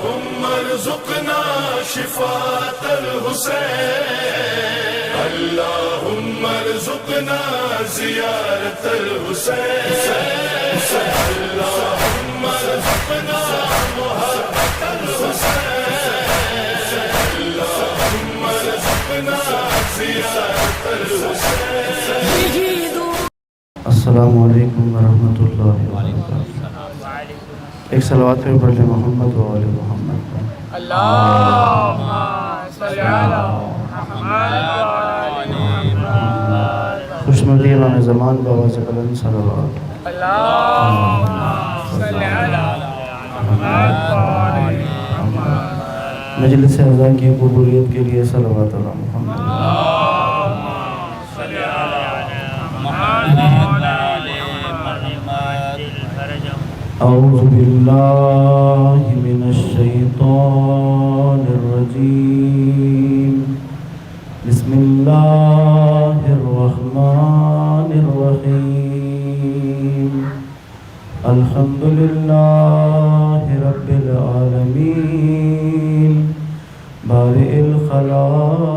اللهم ارزقنا شفاة الحسين اللهم ارزقنا زيارة الحسين اللهم ارزقنا محبة الحسين اللهم ارزقنا زيارة الحسين. السلام علیکم ورحمۃ اللہ وبرکاتہ. ایک صلوات پہ پڑھ لیں محمد و آل محمد. اللہم صلی علی محمد و آل محمد. خوشنودی امام زمان بآواز بلند صلوات. اللہم صلی علی محمد و آل محمد. مجلس اعزاء کی قبولیت کے لیے صلوات علی محمد. اللہم صلی علی محمد و آل محمد. اعوذ باللہ من الشیطان الرجیم. بسم اللہ الرحمن الرحیم. الحمد للہ رب العالمین بارئ الخلائق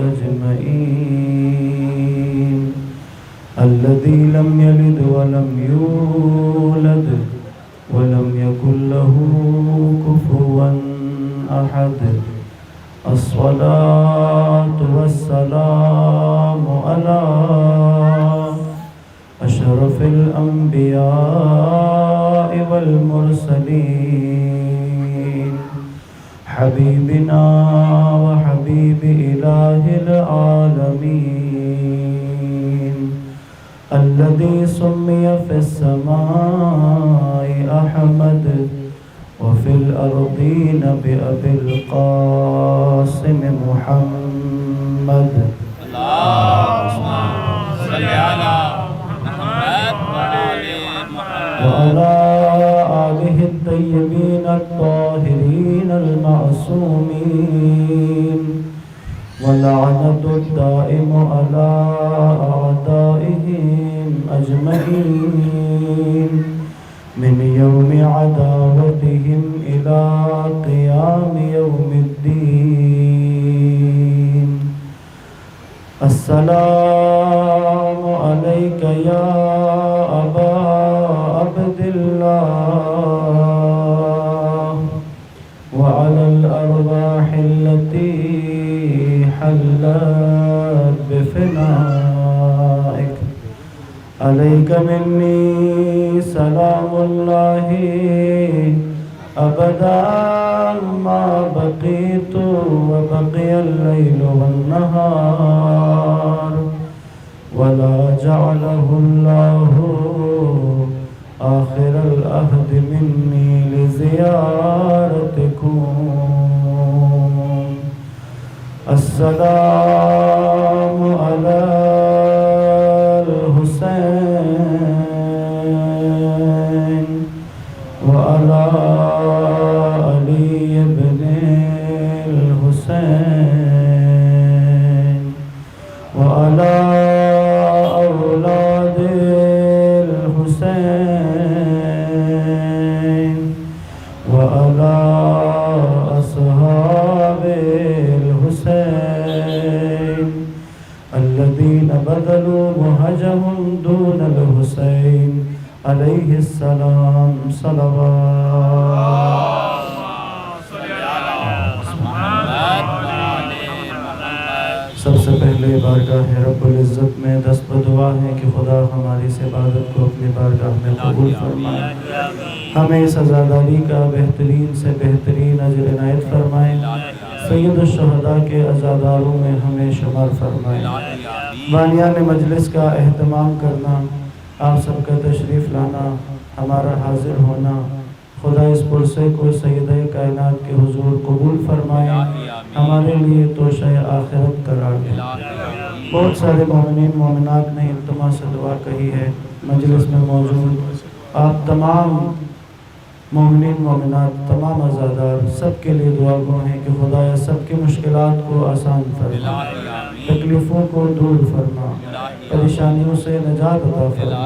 اجمعین الذي لم يلد ولم يولد ولم يكن له كفوا أحد. الصلاة والسلام على أشرف الأنبياء والمرسلين حبيبنا وحبيب إله العالمين الذي سمي في السماء أحمد وفي الأرضين بأبي القاسم محمد. اللہم صلی علی محمد و آل محمد. وعلى آله الطيبين الطاهرين المعصومين واللعنة الدائم على أعدائهم أجمعين من يوم عداوتهم إلى قيام يوم الدين. السلام عليك يا أبا عبد الله وعلى الأرواح التي حلت بفنائك. عليك مني سلام الله أبدا ما بقيت وبقي الليل والنهار ولا جعله الله آخر العهد مني لزيارتكم. السلام على الحسين وعلى علي بن الحسين وعلى أولاد الحسين وعلى أصحاب الحسين الذين بذلوا مهجهم دون الحسين عليه السلام. صلوات. سب سے پہلے بارگاہ رب العزت میں دست بدعا ہے کہ خدا ہماری اس عبادت کو اپنی بارگاہ میں قبول فرمائے. ہمیں اس عزاداری کا بہترین سے بہترین اجر عنایت فرمائے. سید الشہداء کے عزاداروں میں ہمیں شمار فرمائے. بانیان مجلس کا اہتمام کرنا، آپ سب کا تشریف لانا، ہمارا حاضر ہونا، خدا اس پرسے کو سیدہ کائنات کے حضور قبول فرمائے، ہمارے لیے توشہ آخرت قرار دے. بہت سارے مومنین مومنات نے التماس سے دعا کہی ہے. مجلس میں موجود آپ تمام مومنین مومنات، تمام عزادار، سب کے لیے دعا گو ہیں کہ خدایا سب کی مشکلات کو آسان فرما، تکلیفوں کو دور فرما، پریشانیوں سے نجات عطا فرما.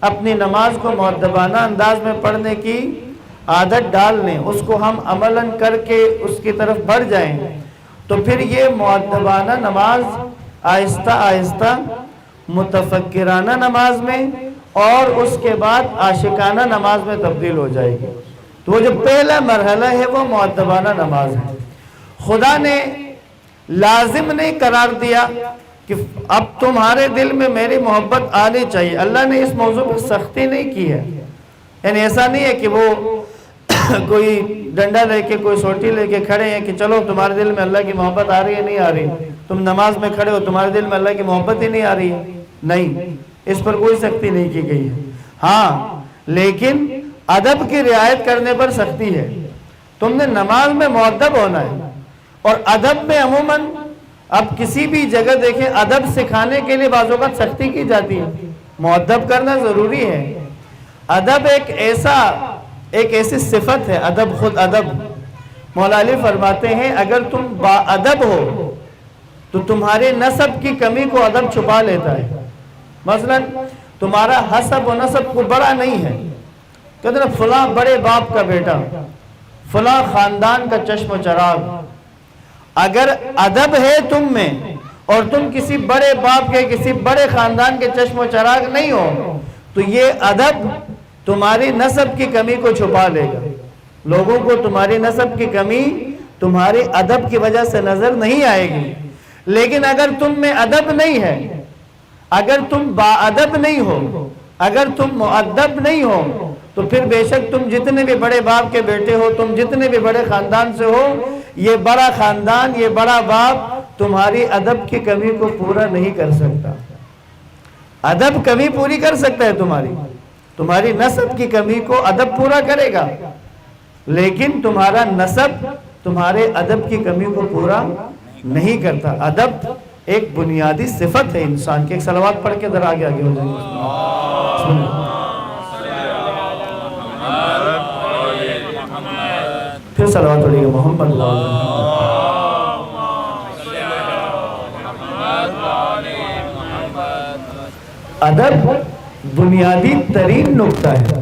اپنی نماز کو مؤدبانہ انداز میں پڑھنے کی عادت ڈال لیں، اس کو ہم عملاً کر کے اس کی طرف بڑھ جائیں، تو پھر یہ مؤدبانہ نماز آہستہ آہستہ متفکرانہ نماز میں اور اس کے بعد عاشقانہ نماز میں تبدیل ہو جائے گی۔ تو وہ جو پہلا مرحلہ ہے وہ مؤدبانہ نماز ہے۔ خدا نے لازم نہیں قرار دیا کہ اب تمہارے دل میں میری محبت آنی چاہیے۔ اللہ نے اس موضوع پر سختی نہیں کی ہے، یعنی ایسا نہیں ہے کہ وہ کوئی ڈنڈا لے کے کوئی سوٹی لے کے کھڑے ہیں کہ چلو تمہارے دل میں اللہ کی محبت آ رہی ہے نہیں آ رہی، تم نماز میں کھڑے ہو تمہارے دل میں اللہ کی محبت ہی نہیں آ رہی ہے، نہیں، اس پر کوئی سختی نہیں کی گئی ہے۔ ہاں لیکن ادب کی رعایت کرنے پر سختی ہے۔ تم نے نماز میں مؤدب ہونا ہے، اور ادب میں عموماً اب کسی بھی جگہ دیکھیں ادب سکھانے کے لیے بعض اوقات سختی کی جاتی ہے، مؤدب کرنا ضروری ہے۔ ادب ایک ایسی صفت ہے، ادب خود ادب۔ مولا علی فرماتے ہیں اگر تم با ادب ہو تو تمہارے نسب کی کمی کو ادب چھپا لیتا ہے۔ مثلا تمہارا حسب و نسب کوئی بڑا نہیں ہے، کہتے ہیں فلاں بڑے باپ کا بیٹا، فلاں خاندان کا چشم و چراغ، اگر ادب ہے تم میں اور تم کسی بڑے باپ کے کسی بڑے خاندان کے چشم و چراغ نہیں ہو تو یہ ادب تمہاری نسب کی کمی کو چھپا لے گا۔ لوگوں کو تمہاری نسب کی کمی تمہارے ادب کی وجہ سے نظر نہیں آئے گی۔ لیکن اگر تم میں ادب نہیں ہے، اگر تم با ادب نہیں ہو، اگر تم مؤدب نہیں ہو، تو پھر بے شک تم جتنے بھی بڑے باپ کے بیٹے ہو، تم جتنے بھی بڑے خاندان سے ہو، یہ بڑا خاندان، یہ بڑا باپ تمہاری ادب کی کمی کو پورا نہیں کر سکتا۔ ادب کمی پوری کر سکتا ہے تمہاری نسب کی کمی کو ادب پورا کرے گا، لیکن تمہارا نسب تمہارے ادب کی کمی کو پورا نہیں کرتا۔ ادب ایک بنیادی صفت ہے انسان کی۔ ایک صلوات پڑھ کے ذرا آگے ہو جائیں گے۔ پھر صلوات پڑھیے گا محمد ادب بنیادی ترین نقطہ ہے۔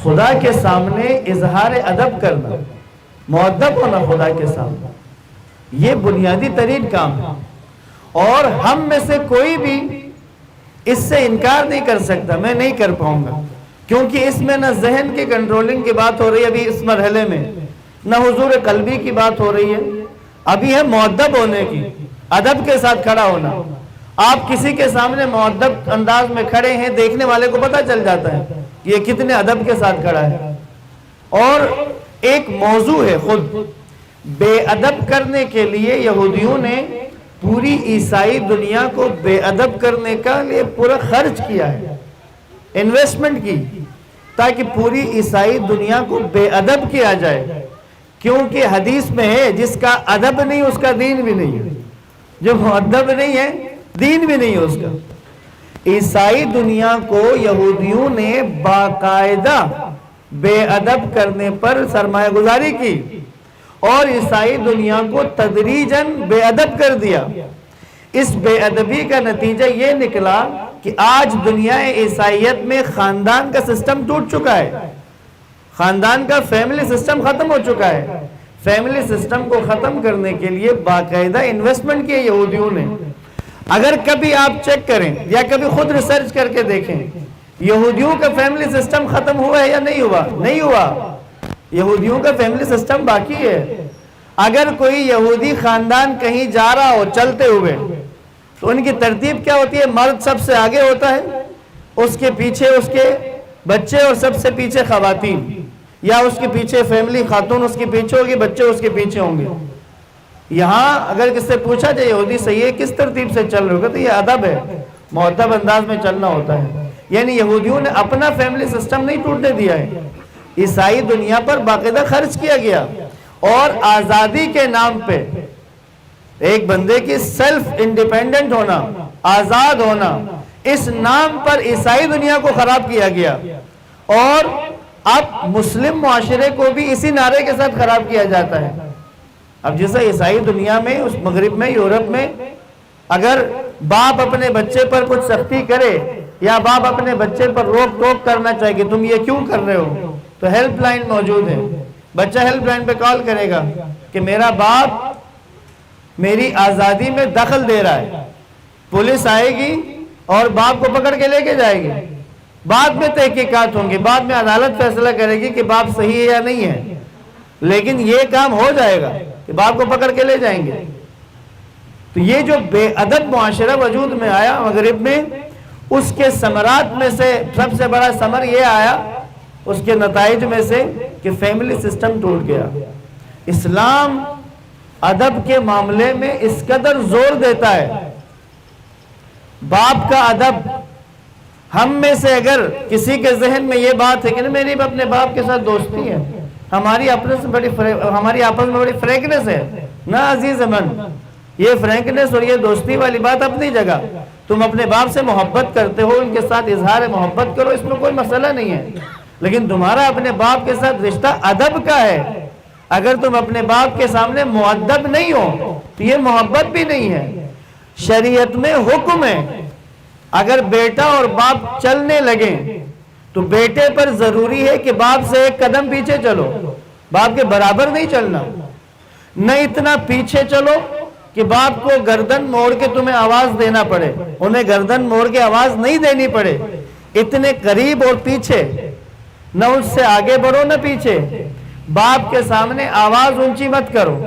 خدا کے سامنے اظہار ادب کرنا، مؤدب ہونا خدا کے سامنے، یہ بنیادی ترین کام ہے، اور ہم میں سے کوئی بھی اس سے انکار نہیں کر سکتا۔ میں نہیں کر پاؤں گا، کیونکہ اس میں نہ ذہن کی کنٹرولنگ کی بات ہو رہی ہے ابھی اس مرحلے میں، نہ حضور قلبی کی بات ہو رہی ہے، ابھی ہے مؤدب ہونے کی، ادب کے ساتھ کھڑا ہونا۔ آپ کسی کے سامنے مؤدب انداز میں کھڑے ہیں، دیکھنے والے کو پتہ چل جاتا ہے یہ کتنے ادب کے ساتھ کھڑا ہے۔ اور ایک موضوع ہے خود، بے ادب کرنے کے لیے یہودیوں نے پوری عیسائی دنیا کو بے ادب کرنے کا لیے پورا خرچ کیا ہے، انویسٹمنٹ کی، تاکہ پوری عیسائی دنیا کو بے ادب کیا جائے۔ کیونکہ حدیث میں ہے جس کا ادب نہیں اس کا دین بھی نہیں ہے، جو مؤدب نہیں ہے دین بھی نہیں ہے اس کا۔ عیسائی دنیا کو یہودیوں نے باقاعدہ بے ادب کرنے پر سرمایہ گزاری کی، اور عیسائی دنیا کو تدریجاً بے ادب کر دیا۔ اس بے ادبی کا نتیجہ یہ نکلا کہ آج دنیا عیسائیت میں خاندان کا سسٹم ٹوٹ چکا ہے، خاندان کا فیملی سسٹم ختم ہو چکا ہے۔ فیملی سسٹم کو ختم کرنے کے لیے باقاعدہ انویسٹمنٹ کی یہودیوں نے۔ اگر کبھی آپ چیک کریں یا کبھی خود ریسرچ کر کے دیکھیں یہودیوں کا فیملی سسٹم ختم ہوا ہے یا نہیں ہوا؟ نہیں ہوا، یہودیوں کا فیملی سسٹم باقی ہے۔ اگر کوئی یہودی خاندان کہیں جا رہا ہو چلتے ہوئے تو ان کی ترتیب کیا ہوتی ہے؟ مرد سب سے آگے ہوتا ہے، اس کے پیچھے اس کے بچے، اور سب سے پیچھے خواتین، یا اس کے پیچھے فیملی خاتون اس کے پیچھے ہوگی، بچے اس کے پیچھے ہوں گے۔ یہاں اگر کس سے پوچھا جائے یہودی صحیح ہے کس ترتیب سے چل رہے ہوگا تو یہ ادب ہے، مؤدب انداز میں چلنا ہوتا ہے۔ یعنی یہودیوں نے اپنا فیملی سسٹم نہیں ٹوٹنے دیا ہے، عیسائی دنیا پر باقاعدہ خرچ کیا گیا، اور آزادی کے نام پہ ایک بندے کی سیلف انڈیپینڈنٹ ہونا، آزاد ہونا، اس نام پر عیسائی دنیا کو خراب کیا گیا، اور اب مسلم معاشرے کو بھی اسی نعرے کے ساتھ خراب کیا جاتا ہے۔ اب جیسا عیسائی دنیا میں، اس مغرب میں، یورپ میں، اگر باپ اپنے بچے پر کچھ سختی کرے یا باپ اپنے بچے پر روک ٹوک کرنا چاہے کہ تم یہ کیوں کر رہے ہو، تو ہیلپ لائن موجود ہے، بچہ ہیلپ لائن پہ کال کرے گا کہ میرا باپ میری آزادی میں دخل دے رہا ہے، پولیس آئے گی اور باپ کو پکڑ کے لے کے جائے گی، بعد میں تحقیقات ہوں گی، بعد میں عدالت فیصلہ کرے گی کہ باپ صحیح ہے یا نہیں ہے، لیکن یہ کام ہو جائے گا کہ باپ کو پکڑ کے لے جائیں گے۔ تو یہ جو بے ادب معاشرہ وجود میں آیا مغرب میں، اس کے ثمرات میں سے سب سے بڑا ثمر یہ آیا، اس کے نتائج میں سے، کہ فیملی سسٹم ٹوٹ گیا۔ اسلام ادب کے معاملے میں اس قدر زور دیتا ہے، باپ کا ادب۔ ہم میں سے اگر کسی کے ذہن میں یہ بات ہے کہ میری اپنے باپ کے ساتھ دوستی ہے، ہماری آپس میں بڑی فرینکنس ہے، نہ عزیز من، یہ فرینکنس اور یہ دوستی والی بات اپنی جگہ، تم اپنے باپ سے محبت کرتے ہو، ان کے ساتھ اظہار محبت کرو، اس میں کوئی مسئلہ نہیں ہے، لیکن تمہارا اپنے باپ کے ساتھ رشتہ ادب کا ہے۔ اگر تم اپنے باپ کے سامنے مؤدب نہیں ہو تو یہ محبت بھی نہیں ہے۔ شریعت میں حکم ہے، اگر بیٹا اور باپ چلنے لگیں تو بیٹے پر ضروری ہے کہ باپ سے ایک قدم پیچھے چلو، باپ کے برابر نہیں چلنا، نہ اتنا پیچھے چلو کہ باپ کو گردن موڑ کے تمہیں آواز دینا پڑے، انہیں گردن موڑ کے آواز نہیں دینی پڑے، اتنے قریب اور پیچھے نہ، اس سے آگے بڑھو نہ پیچھے۔ باپ کے سامنے آواز اونچی مت کرو،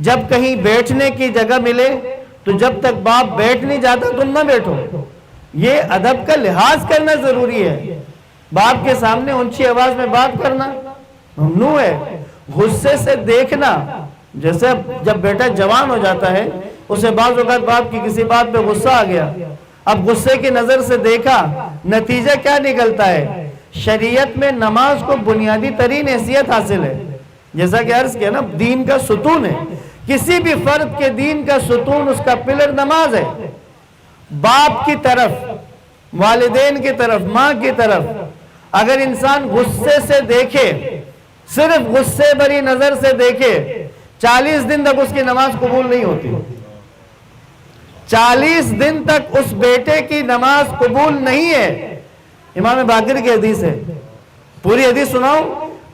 جب کہیں بیٹھنے کی جگہ ملے تو جب تک باپ بیٹھ نہیں جاتا تم نہ بیٹھو، یہ ادب کا لحاظ کرنا ضروری ہے۔ باپ کے سامنے اونچی آواز میں بات کرنا ممنوع ہے۔ غصے سے دیکھنا، جیسے جب بیٹا جوان ہو جاتا ہے، اسے بعض اوقات باپ کی کسی بات پہ غصہ آ گیا، اب غصے کی نظر سے دیکھا، نتیجہ کیا نکلتا ہے؟ شریعت میں نماز کو بنیادی ترین حیثیت حاصل ہے، جیسا کہ عرض کیا نا، دین کا ستون ہے، کسی بھی فرد کے دین کا ستون، اس کا پلر نماز ہے۔ باپ کی طرف، والدین کی طرف، ماں کی طرف اگر انسان غصے سے دیکھے، صرف غصے بری نظر سے دیکھے، 40 دن تک اس کی نماز قبول نہیں ہوتی، 40 دن تک اس بیٹے کی نماز قبول نہیں ہے۔ امام باقر کی حدیث ہے، پوری حدیث سناؤں،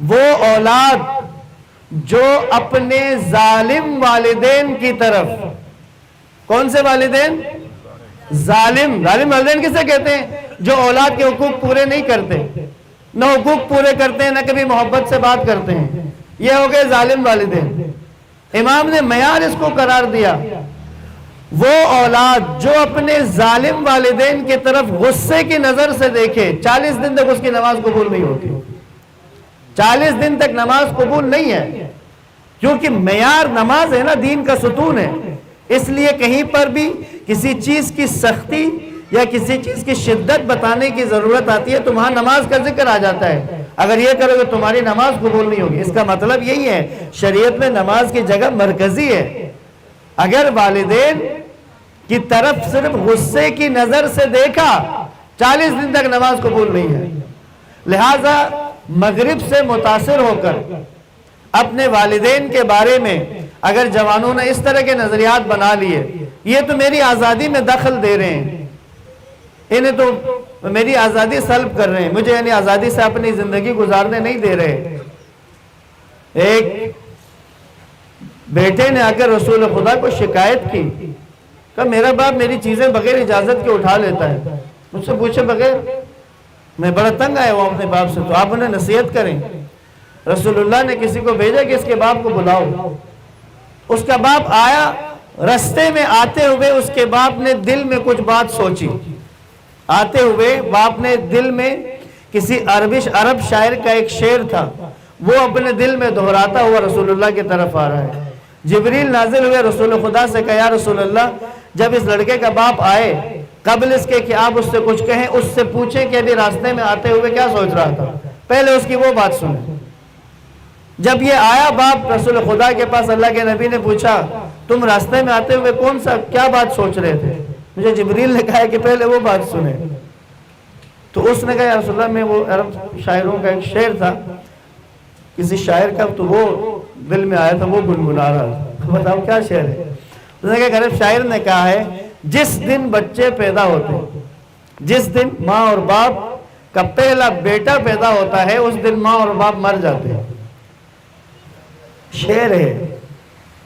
وہ اولاد جو اپنے ظالم والدین کی طرف، کون سے والدین؟ ظالم والدین کسے کہتے ہیں؟ جو اولاد کے حقوق پورے نہیں کرتے، نہ حقوق پورے کرتے ہیں، نہ کبھی محبت سے بات کرتے ہیں، یہ ہو گئے ظالم والدین۔ امام نے معیار اس کو قرار دیا، وہ اولاد جو اپنے ظالم والدین کی طرف غصے کی نظر سے دیکھے، 40 دن تک اس کی نماز قبول نہیں ہوتی، 40 دن تک نماز قبول نہیں ہے، کیونکہ معیار نماز ہے نا، دین کا ستون ہے۔ اس لیے کہیں پر بھی کسی چیز کی سختی یا کسی چیز کی شدت بتانے کی ضرورت آتی ہے تو وہاں نماز کا ذکر آ جاتا ہے، اگر یہ کرو گے تمہاری نماز قبول نہیں ہوگی۔ اس کا مطلب یہی ہے، شریعت میں نماز کی جگہ مرکزی ہے۔ اگر والدین کی طرف صرف غصے کی نظر سے دیکھا، 40 دن تک نماز قبول نہیں ہے۔ لہٰذا مغرب سے متاثر ہو کر اپنے والدین کے بارے میں اگر جوانوں نے اس طرح کے نظریات بنا لیے، یہ تو میری آزادی میں دخل دے رہے ہیں، انہیں تو میری آزادی سلب کر رہے ہیں، مجھے یعنی آزادی سے اپنی زندگی گزارنے نہیں دے رہے۔ ایک بیٹے نے آ کر رسول خدا کو شکایت کی، کہا میرا باپ میری چیزیں بغیر اجازت کے اٹھا لیتا ہے، مجھ سے پوچھے بغیر، میں بڑا تنگ آیا ہوں اپنے باپ سے، تو آپ انہیں نصیحت کریں۔ رسول اللہ نے کسی کو بھیجا کہ اس کے باپ کو بلاؤ۔ اس کا باپ آیا، رستے میں آتے ہوئے اس کے باپ نے دل میں کچھ بات سوچی، آتے ہوئے باپ نے دل میں کسی عرب شاعر کا ایک شعر تھا، وہ اپنے دل میں دہراتا ہوا رسول اللہ کی طرف آ رہا ہے۔ جبریل نازل ہوئے، رسول خدا سے کہا یا رسول اللہ، جب اس لڑکے کا باپ آئے، قبل اس کے کہ آپ اس سے کچھ کہیں، اس سے پوچھیں کہ ابھی راستے میں آتے ہوئے کیا سوچ رہا تھا، پہلے اس کی وہ بات سنیں۔ جب یہ آیا باپ رسول خدا کے پاس، اللہ کے نبی نے پوچھا تم راستے میں آتے ہوئے کون سا کیا بات سوچ رہے تھے؟ مجھے جبریل نے کہا کہ پہلے وہ بات سنیں۔ تو اس نے کہا یا رسول اللہ، میں وہ عرب شاعروں کا ایک شعر تھا، کسی شاعر کا، تو وہ دل میں آیا تھا، وہ گنگنا رہا تھا، بتاؤ کیا شعر ہے؟ اس نے کہا عرب شاعر نے کہا ہے، جس دن بچے پیدا ہوتے جس دن ماں اور باپ کا پہلا بیٹا پیدا ہوتا ہے اس دن ماں اور باپ مر جاتے ہیں. شعر ہے،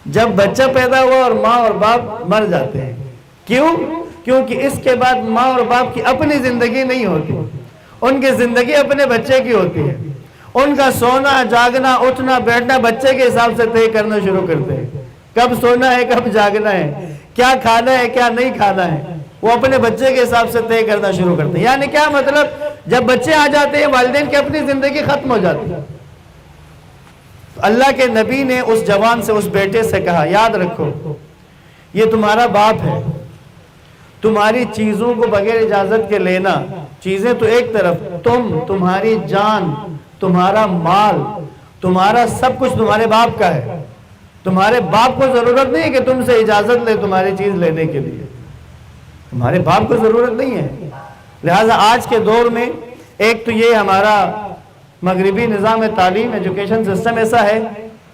جب بچہ پیدا ہوا اور ماں اور باپ مر جاتے ہیں. کیوں؟ کیونکہ اس کے بعد ماں اور باپ کی اپنی زندگی نہیں ہوتی، ان کی زندگی اپنے بچے کی ہوتی ہے. ان کا سونا جاگنا اٹھنا بیٹھنا بچے کے حساب سے طے کرنا شروع کرتے ہیں. کب سونا ہے، کب جاگنا ہے، کیا کھانا ہے، کیا نہیں کھانا ہے، وہ اپنے بچے کے حساب سے طے کرنا شروع کرتے ہیں. یعنی کیا مطلب، جب بچے آ جاتے ہیں والدین کی اپنی زندگی ختم ہو جاتی ہے. اللہ کے نبی نے اس جوان سے، اس بیٹے سے کہا، یاد رکھو یہ تمہارا باپ ہے، تمہاری چیزوں کو بغیر اجازت کے لینا، چیزیں تو ایک طرف، تمہاری جان، تمہارا مال، تمہارا سب کچھ تمہارے باپ کا ہے. تمہارے باپ کو ضرورت نہیں ہے کہ تم سے اجازت لے تمہاری چیز لینے کے لیے، تمہارے باپ کو ضرورت نہیں ہے. لہٰذا آج کے دور میں ایک تو یہ ہمارا مغربی نظام تعلیم ایجوکیشن سسٹم ایسا ہے،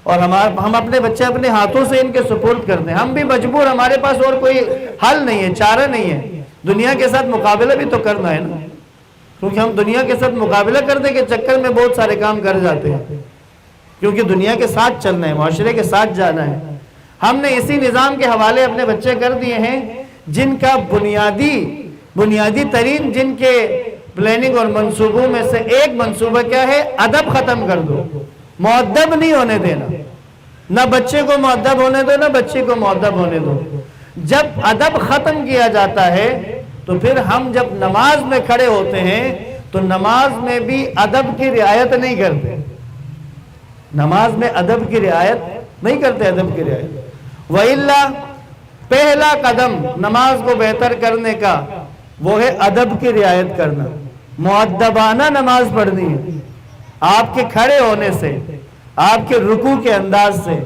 اور ہم اپنے بچے اپنے ہاتھوں سے ان کے سپرد کرتے ہیں. ہم بھی مجبور، ہمارے پاس اور کوئی حل نہیں ہے، چارہ نہیں ہے. دنیا کے ساتھ مقابلہ بھی تو کرنا ہے نا، کیونکہ ہم دنیا کے ساتھ مقابلہ کرنے کے چکر میں بہت سارے کام کر جاتے ہیں، کیونکہ دنیا کے ساتھ چلنا ہے، معاشرے کے ساتھ جانا ہے. ہم نے اسی نظام کے حوالے اپنے بچے کر دیے ہیں جن کا بنیادی ترین جن کے پلاننگ اور منصوبوں میں سے ایک منصوبہ کیا ہے؟ ادب ختم کر دو، مؤدب نہیں ہونے دینا. نہ بچے کو مؤدب ہونے دو، نہ بچے کو مؤدب ہونے دو. جب ادب ختم کیا جاتا ہے تو پھر ہم جب نماز میں کھڑے ہوتے ہیں تو نماز میں بھی ادب کی رعایت نہیں کرتے. نماز میں ادب کی رعایت نہیں کرتے، ادب کی رعایت. وَإِلَّا پہلا قدم نماز کو بہتر کرنے کا وہ ہے ادب کی رعایت کرنا. مؤدبانہ نماز پڑھنی ہے. آپ کے کھڑے ہونے سے، آپ کے رکوع کے انداز سے،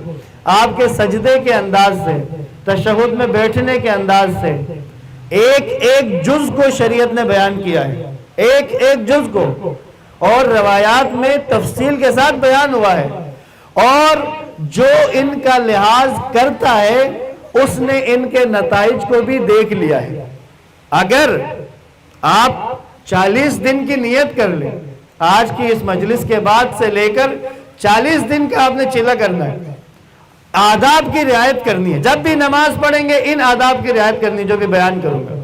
آپ کے سجدے کے انداز سے، تشہد میں بیٹھنے کے انداز سے، ایک ایک جز کو شریعت نے بیان کیا ہے، ایک ایک جز کو، اور روایات میں تفصیل کے ساتھ بیان ہوا ہے. اور جو ان کا لحاظ کرتا ہے اس نے ان کے نتائج کو بھی دیکھ لیا ہے. اگر آپ 40 دن کی نیت کر لیں، آج کی اس مجلس کے بعد سے لے کر 40 دن کا آپ نے چلہ کرنا ہے، آداب کی رعایت کرنی ہے. جب بھی نماز پڑھیں گے ان آداب کی رعایت کرنی جو بھی بیان کروں گا.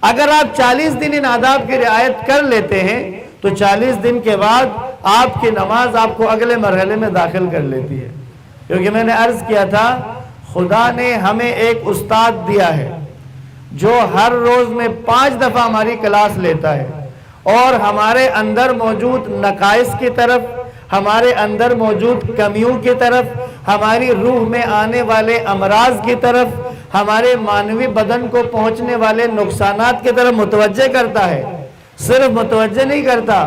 اگر آپ 40 دن ان آداب کی رعایت کر لیتے ہیں تو 40 دن کے بعد آپ کی نماز آپ کو اگلے مرحلے میں داخل کر لیتی ہے. کیونکہ میں نے عرض کیا تھا، خدا نے ہمیں ایک استاد دیا ہے جو ہر روز میں 5 دفعہ ہماری کلاس لیتا ہے، اور ہمارے اندر موجود نقائص کی طرف، ہمارے اندر موجود کمیوں کی طرف، ہماری روح میں آنے والے امراض کی طرف، ہمارے مانوی بدن کو پہنچنے والے نقصانات کی طرف متوجہ کرتا ہے. صرف متوجہ نہیں کرتا،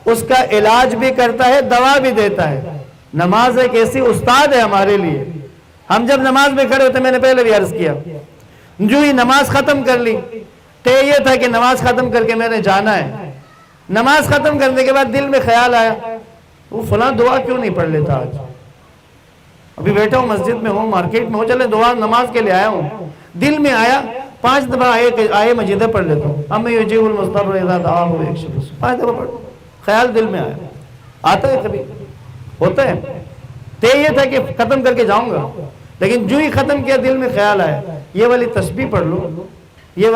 اس کا علاج بھی کرتا ہے، دوا بھی دیتا ہے. نماز ایک ایسی استاد ہے ہمارے لیے. ہم جب نماز میں کھڑے ہوتے، میں نے پہلے بھی عرض کیا، جو ہی نماز ختم کر لی تو یہ تھا کہ نماز ختم کر کے میں نے جانا ہے. نماز ختم کرنے کے بعد دل میں خیال آیا، وہ فلاں دعا کیوں نہیں پڑھ لیتا آج؟ ابھی بیٹھا ہوں، مسجد میں ہوں، مارکیٹ میں ہوں، چلے دعا نماز کے لیے آیا ہوں. دل میں آیا 5 دفعہ آئے مجیدہ پڑھ لیتا ہوں. اب میں یجیب المضطر اذا دعاہ 5 دفعہ پڑھ، خیال دل میں آیا. آتا ہے کبھی، ہوتا ہے. تو یہ تھا کہ ختم کر کے جاؤں گا، لیکن جو ہی ختم کیا دل میں خیال آیا، یہ والی تسبیح پڑھ لو، یہ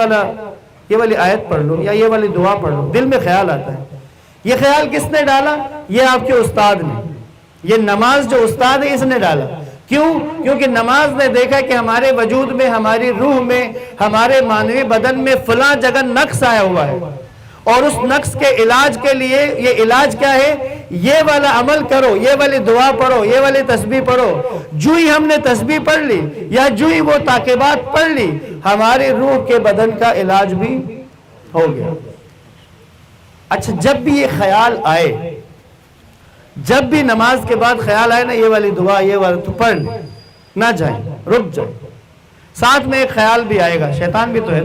والی آیت پڑھ لو، یا یہ والی دعا پڑھ لو. دل میں خیال آتا ہے. یہ خیال کس نے ڈالا؟ یہ آپ کے استاد نے. یہ نماز جو استاد ہے اس نے ڈالا. کیوں؟ کیونکہ نماز نے دیکھا کہ ہمارے وجود میں، ہماری روح میں، ہمارے مانوی بدن میں فلاں جگہ نقص آیا ہوا ہے، اور اس نقص کے علاج کے لیے یہ علاج کیا ہے؟ یہ والا عمل کرو، یہ والی دعا پڑھو، یہ والی تسبیح پڑھو. جو ہی ہم نے تسبیح پڑھ لی یا جو ہی وہ تاکیبات پڑھ لی، ہماری روح کے بدن کا علاج بھی ہو گیا. اچھا، جب بھی یہ خیال آئے، جب بھی نماز کے بعد خیال آئے نا، یہ والی دعا، یہ والا، تو پڑھ لیں، نہ جائیں، رک جائیں. ساتھ میں ایک خیال بھی آئے گا، شیطان بھی تو ہے.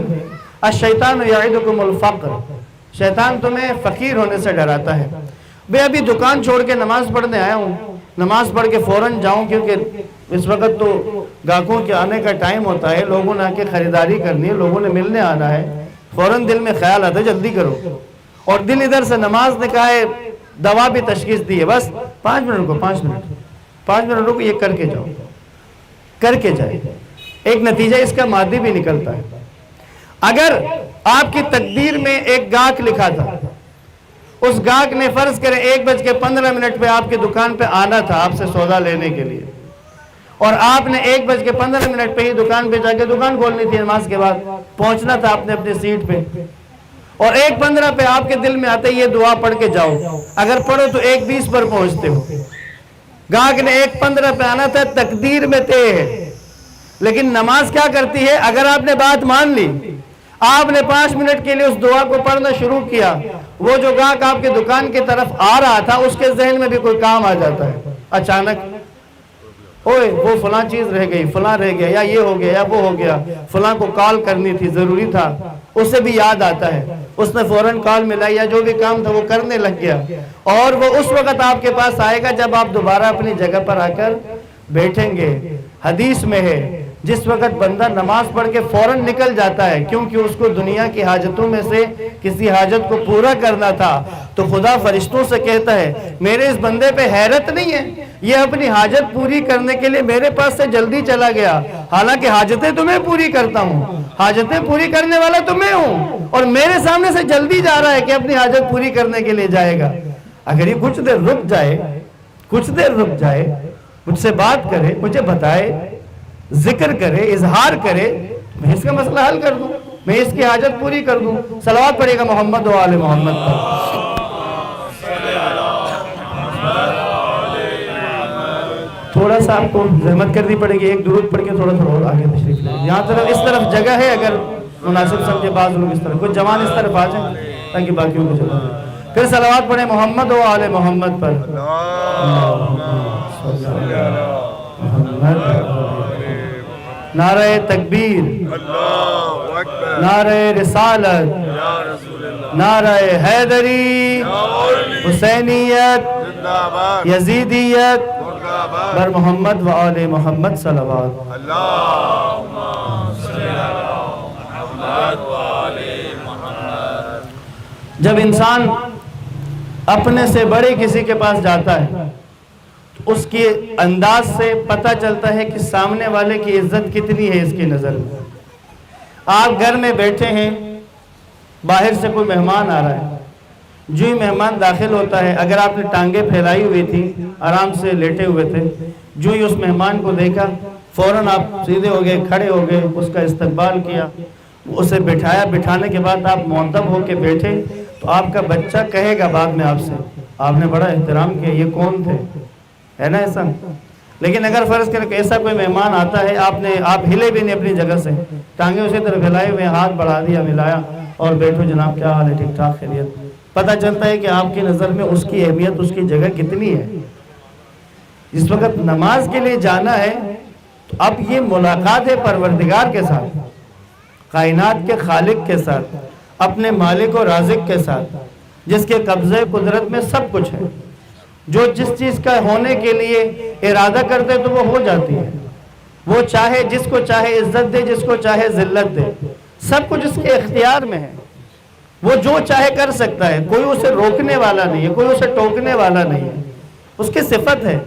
الشیطان یعدکم الفقر، شیطان تمہیں فقیر ہونے سے ڈراتا ہے. بھئی ابھی دکان چھوڑ کے نماز پڑھنے آیا ہوں، نماز پڑھ کے فوراً جاؤں، کیونکہ اس وقت تو گاہکوں کے آنے کا ٹائم ہوتا ہے، لوگوں نے آ کے خریداری کرنی ہے، لوگوں نے ملنے آنا ہے. فوراً دل میں خیال آتا ہے جلدی کرو، اور دل ادھر سے نماز نے کہا ہے، دوا بھی تشخیص دی ہے، بس 5 منٹ رکو، 5 منٹ رکو، یہ کر کے جاؤ، کر کے جائے، ایک نتیجہ اس کا مادی بھی نکلتا ہے۔ اگر آپ کی تقدیر میں ایک گاہک لکھا تھا، اس گاہک نے فرض کریں 1:15 پہ آپ کی دکان پہ آنا تھا آپ سے سودا لینے کے لیے، اور آپ نے 1:15 پہ ہی دکان پہ جا کے دکان کھولنی تھی، نماز کے بعد پہنچنا تھا آپ نے اپنی سیٹ پہ، اور 1:15 پہ آپ کے دل میں آتا ہے یہ دعا پڑھ کے جاؤ، اگر پڑھو تو 1:20 پر پہنچتے ہو۔ گاہک نے 1:15 پہ آنا تھا، تقدیر میں طے ہے، لیکن نماز کیا کرتی ہے؟ اگر آپ نے بات مان لی، آپ نے 5 منٹ کے لیے اس دعا کو پڑھنا شروع کیا، وہ جو گاہک آپ کی دکان کی طرف آ رہا تھا اس کے ذہن میں بھی کوئی کام آ جاتا ہے، اچانک اوئے وہ فلاں چیز رہ گئی، فلاں رہ گیا، یا یہ ہو گیا یا وہ ہو گیا، فلاں کو کال کرنی تھی، ضروری تھا، اسے بھی یاد آتا ہے، اس نے فوراً کال ملائی، یا جو بھی کام تھا وہ کرنے لگ گیا، اور وہ اس وقت آپ کے پاس آئے گا جب آپ دوبارہ اپنی جگہ پر آ کر بیٹھیں گے۔ حدیث میں ہے جس وقت بندہ نماز پڑھ کے فوراً نکل جاتا ہے کیونکہ اس کو دنیا کی حاجتوں میں سے کسی حاجت کو پورا کرنا تھا، تو خدا فرشتوں سے کہتا ہے میرے اس بندے پہ حیرت نہیں ہے، یہ اپنی حاجت پوری کرنے کے لیے میرے پاس سے جلدی چلا گیا، حالانکہ حاجتیں تو میں پوری کرتا ہوں، حاجتیں پوری کرنے والا تو میں ہوں، اور میرے سامنے سے جلدی جا رہا ہے کہ اپنی حاجت پوری کرنے کے لیے جائے گا۔ اگر یہ کچھ دیر رک جائے، مجھ سے بات کرے، مجھے بتائے، ذکر کرے، اظہار کرے، میں اس کا مسئلہ حل کر دوں، میں اس کی حاجت پوری کر دوں۔ صلوات پڑھے گا محمد و آل محمد پر۔ تھوڑا سا آپ کو زحمت کرنی پڑے گی، ایک درود پڑھ کے تھوڑا اور آگے تشریف لیں، یہاں اس طرف جگہ ہے، اگر مناسب سمجھے بعض لوگ اس طرف، کچھ جوان اس طرف آ جائیں تاکہ باقیوں کو جگہ دیں۔ پھر صلوات پڑھیں محمد و آل محمد پر۔ نعرہ تکبیر، نعرہ رسالت، نعرہ حیدری، حسینیت، یزیدیت، بر محمد و آل محمد صلوات۔ جب انسان اپنے سے بڑے کسی کے پاس جاتا ہے تو اس کے انداز سے پتہ چلتا ہے کہ سامنے والے کی عزت کتنی ہے اس کی نظر میں۔ آپ گھر میں بیٹھے ہیں، باہر سے کوئی مہمان آ رہا ہے، جو ہی مہمان داخل ہوتا ہے، اگر آپ نے ٹانگیں پھیلائی ہوئی تھی، آرام سے لیٹے ہوئے تھے، جو ہی اس مہمان کو دیکھا فوراً آپ سیدھے ہو گئے، کھڑے ہو گئے، اس کا استقبال کیا، اسے بٹھایا، بٹھانے کے بعد آپ معدب ہو کے بیٹھے، تو آپ کا بچہ کہے گا بعد میں آپ سے آپ نے بڑا احترام کیا، یہ کون تھے، ہے نا ایسا؟ لیکن اگر فرض کریں کہ ایسا کوئی مہمان آتا ہے، آپ ہلے بھی نہیں اپنی جگہ سے، ٹانگیں اسی طرح پھیلائے ہوئے، ہاتھ بڑھا دیا، ملایا اور بیٹھو جناب کیا حال ہے، ٹھیک ٹھاک خیریت، پتہ چلتا ہے کہ آپ کی نظر میں اس کی اہمیت، اس کی جگہ کتنی ہے۔ جس وقت نماز کے لیے جانا ہے تو اب یہ ملاقات ہے پروردگار کے ساتھ، کائنات کے خالق کے ساتھ، اپنے مالک و رازق کے ساتھ، جس کے قبضے قدرت میں سب کچھ ہے، جو جس چیز کا ہونے کے لیے ارادہ کرتے تو وہ ہو جاتی ہے، وہ چاہے جس کو چاہے عزت دے، جس کو چاہے ذلت دے، سب کچھ اس کے اختیار میں ہے، وہ جو چاہے کر سکتا ہے، کوئی اسے روکنے والا نہیں ہے، کوئی اسے ٹوکنے والا نہیں ہے، اس کی صفت ہے۔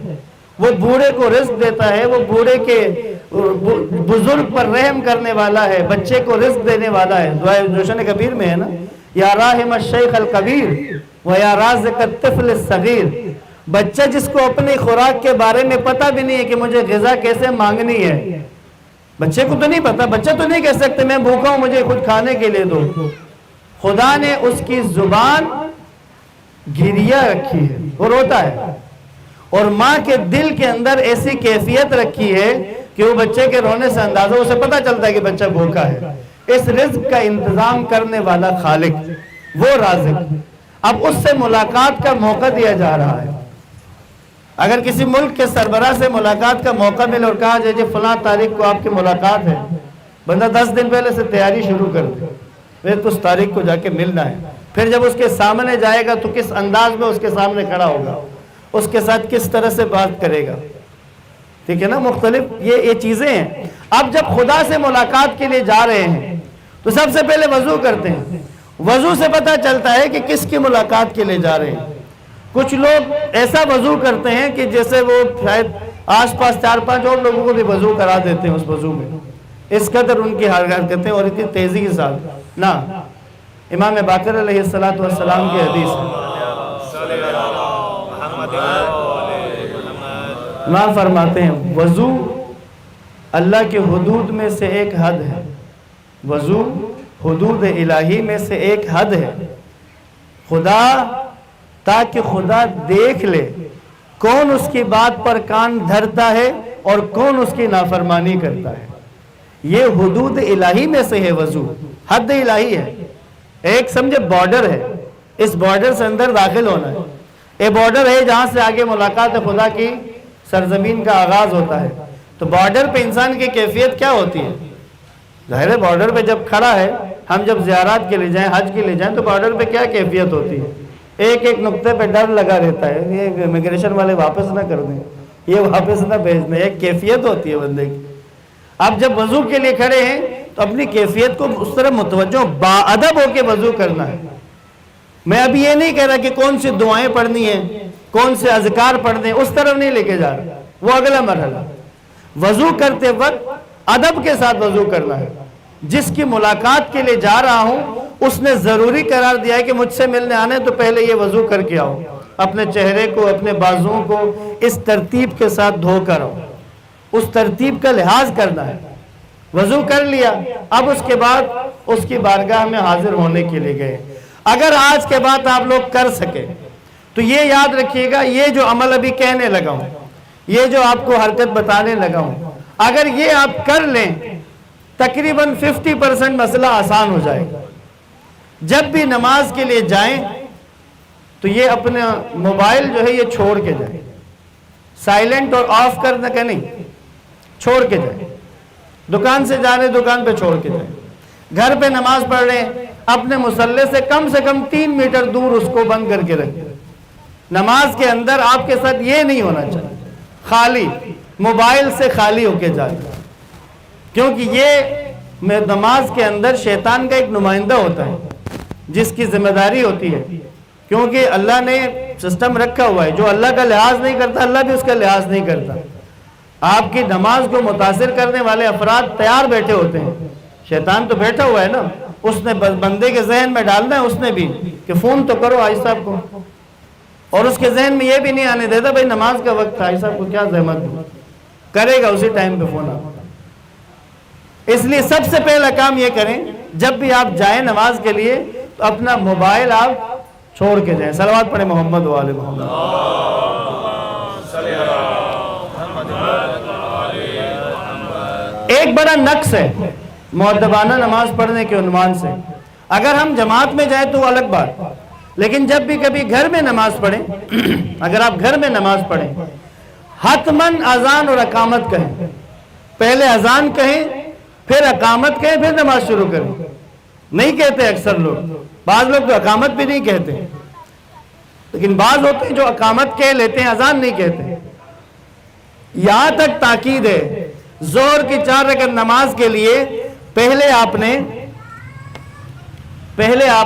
وہ بوڑھے کو رزق دیتا ہے، وہ بوڑھے کے بزرگ پر رحم کرنے والا ہے، بچے کو رزق دینے والا ہے۔ دعائے جوشن کبیر میں ہے نا، یا راحم الشیخ الکبیر و یا رازق الطفل الصغیر، بچہ جس کو اپنی خوراک کے بارے میں پتہ بھی نہیں ہے کہ مجھے غذا کیسے مانگنی ہے، بچے کو تو نہیں پتا، بچہ تو نہیں کہہ سکتے میں بھوکا ہوں مجھے کچھ کھانے کے لیے دو، خدا نے اس کی زبان گریہ رکھی ہے، وہ روتا ہے، اور ماں کے دل کے اندر ایسی کیفیت رکھی ہے کہ وہ بچے کے رونے سے اندازہ اسے پتہ چلتا ہے کہ بچہ بھوکا ہے۔ اس رزق کا انتظام کرنے والا خالق، وہ رازق، اب اس سے ملاقات کا موقع دیا جا رہا ہے۔ اگر کسی ملک کے سربراہ سے ملاقات کا موقع ملے اور کہا جائے جی فلاں تاریخ کو آپ کی ملاقات ہے، بندہ 10 دن پہلے سے تیاری شروع کر دے، پھر تو اس تاریخ کو جا کے ملنا ہے، پھر جب اس کے سامنے جائے گا تو کس انداز میں اس کے سامنے کھڑا ہوگا، اس کے ساتھ کس طرح سے بات کرے گا، ٹھیک ہے نا، مختلف یہ چیزیں ہیں۔ اب جب خدا سے ملاقات کے لیے جا رہے ہیں تو سب سے پہلے وضو کرتے ہیں. وضو سے پتہ چلتا ہے کہ کس کی ملاقات کے لیے جا رہے ہیں. کچھ لوگ ایسا وضو کرتے ہیں کہ جیسے وہ شاید آس پاس 4-5 اور لوگوں کو بھی وضو کرا دیتے ہیں اس وضو میں. اس قدر ان کی حرکتیں اور اتنی تیزی کے ساتھ نہ. امام باقر علیہ السلام کی حدیث ہے. امام فرماتے ہیں وضو اللہ کے حدود میں سے ایک حد ہے. وضو حدود الہی میں سے ایک حد ہے. خدا تاکہ خدا دیکھ لے کون اس کی بات پر کان دھرتا ہے اور کون اس کی نافرمانی کرتا ہے. یہ حدود الہی میں سے ہے. وضو حد الہی ہے. ایک سمجھے بارڈر ہے, اس بارڈر سے اندر داخل ہونا ہے. یہ بارڈر ہے جہاں سے آگے ملاقات خدا کی سرزمین کا آغاز ہوتا ہے. تو بارڈر پہ انسان کی کیفیت کیا ہوتی ہے؟ ظاہر ہے بارڈر پہ جب کھڑا ہے, ہم جب زیارات کے لیے جائیں, حج کے لیے جائیں, تو بارڈر پہ کیا کیفیت ہوتی ہے؟ ایک ایک نقطے پہ ڈر لگا رہتا ہے, یہ امیگریشن والے واپس نہ کر دیں, یہ واپس نہ بھیج دیں. ایک کیفیت ہوتی ہے بندے کی. آپ جب وضو کے لیے کھڑے ہیں تو اپنی کیفیت کو اس طرح متوجہ باادب ہو کے وضو کرنا ہے. میں ابھی یہ نہیں کہہ رہا کہ کون سی دعائیں پڑھنی ہیں, کون سے اذکار پڑھنے, اس طرف نہیں لے کے جا رہا, وہ اگلا مرحلہ. وضو کرتے وقت ادب کے ساتھ وضو کرنا ہے. جس کی ملاقات کے لیے جا رہا ہوں اس نے ضروری قرار دیا ہے کہ مجھ سے ملنے آنے تو پہلے یہ وضو کر کے آؤ. اپنے چہرے کو, اپنے بازوؤں کو اس ترتیب کے ساتھ دھو کر آؤ. اس ترتیب کا لحاظ کرنا ہے. وضو کر لیا, اب اس کے بعد اس کی بارگاہ میں حاضر ہونے کے لیے گئے. اگر آج کے بعد آپ لوگ کر سکے تو یہ یاد رکھیے گا, یہ جو عمل ابھی کہنے لگا ہوں, یہ جو آپ کو حرکت بتانے لگا ہوں, اگر یہ آپ کر لیں تقریباً 50% مسئلہ آسان ہو جائے گا. جب بھی نماز کے لیے جائیں تو یہ اپنا موبائل جو ہے یہ چھوڑ کے جائیں. سائلنٹ اور آف کرنا کہ نہیں, چھوڑ کے جائیں. دکان سے جا رہے دکان پہ چھوڑ کے جائیں. گھر پہ نماز پڑھ رہے ہیں اپنے مصلی سے کم 3 میٹر دور اس کو بند کر کے رکھیں. نماز کے اندر آپ کے ساتھ یہ نہیں ہونا چاہیے, خالی موبائل سے خالی ہو کے جائے, کیونکہ یہ نماز کے اندر شیطان کا ایک نمائندہ ہوتا ہے جس کی ذمہ داری ہوتی ہے. کیونکہ اللہ نے سسٹم رکھا ہوا ہے, جو اللہ کا لحاظ نہیں کرتا اللہ بھی اس کا لحاظ نہیں کرتا. آپ کی نماز کو متاثر کرنے والے افراد تیار بیٹھے ہوتے ہیں. شیطان تو بیٹھا ہوا ہے نا, اس نے بندے کے ذہن میں ڈالنا ہے اس نے بھی کہ فون تو کرو حاجی صاحب کو, اور اس کے ذہن میں یہ بھی نہیں آنے دیتا بھائی نماز کا وقت حاجی صاحب کو کیا زحمت کرے گا, اسی ٹائم پہ فون آتا. اس لیے سب سے پہلا کام یہ کریں, جب بھی آپ جائیں نماز کے لیے تو اپنا موبائل آپ چھوڑ کے جائیں. صلوات پڑھیں محمد و آل محمد. ایک بڑا نقص ہے مؤدبانہ نماز پڑھنے کے عنوان سے. اگر ہم جماعت میں جائیں تو وہ الگ بات, لیکن جب بھی کبھی گھر میں نماز پڑھیں, اگر آپ گھر میں نماز پڑھیں حتماً اذان اور اقامت کہیں. پہلے اذان کہیں, پھر اقامت کہیں, پھر نماز شروع کریں. نہیں کہتے اکثر لوگ, بعض لوگ تو اقامت بھی نہیں کہتے, لیکن بعض ہوتے ہیں جو اقامت کہہ لیتے ہیں اذان نہیں کہتے. یہاں تک تاکید ہے ظہر کی 4 رکعت نماز کے لیے پہلے آپ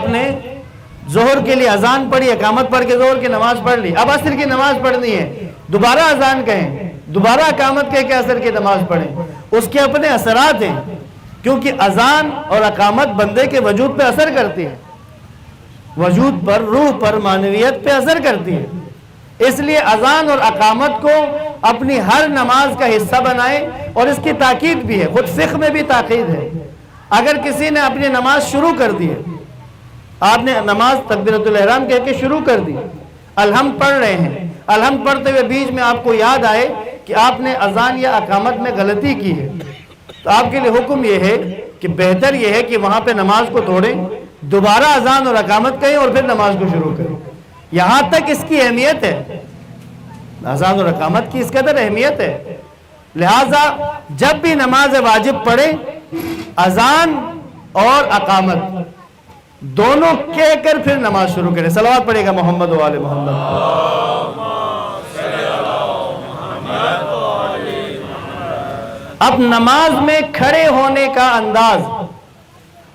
نے ظہر کے لیے اذان پڑھی, اقامت پڑھ کے ظہر کی نماز پڑھ لی. اب عصر کی نماز پڑھنی ہے, دوبارہ اذان کہیں, دوبارہ اقامت کہہ کے عصر کی نماز پڑھیں. اس کے اپنے اثرات ہیں, کیونکہ اذان اور اقامت بندے کے وجود پہ اثر کرتی ہے, وجود پر, روح پر, معنویت پہ اثر کرتی ہے. اس لیے اذان اور اقامت کو اپنی ہر نماز کا حصہ بنائیں. اور اس کی تاکید بھی ہے, خود فقہ میں بھی تاکید ہے. اگر کسی نے اپنی نماز شروع کر دی ہے, آپ نے نماز تکبیرۃ الاحرام کہہ کے شروع کر دی, الحمد پڑھ رہے ہیں, الحمد پڑھتے ہوئے بیچ میں آپ کو یاد آئے کہ آپ نے اذان یا اقامت میں غلطی کی ہے, تو آپ کے لیے حکم یہ ہے کہ بہتر یہ ہے کہ وہاں پہ نماز کو توڑیں, دوبارہ اذان اور اقامت کہیں اور پھر نماز کو شروع کریں. یہاں تک اس کی اہمیت ہے, اذان اور اقامت کی اس قدر اہمیت ہے. لہٰذا جب بھی نماز واجب پڑھیں اذان اور اقامت دونوں کہہ کر پھر نماز شروع کریں. صلوات پڑھے گا محمد و آل محمد. اب نماز میں کھڑے ہونے کا انداز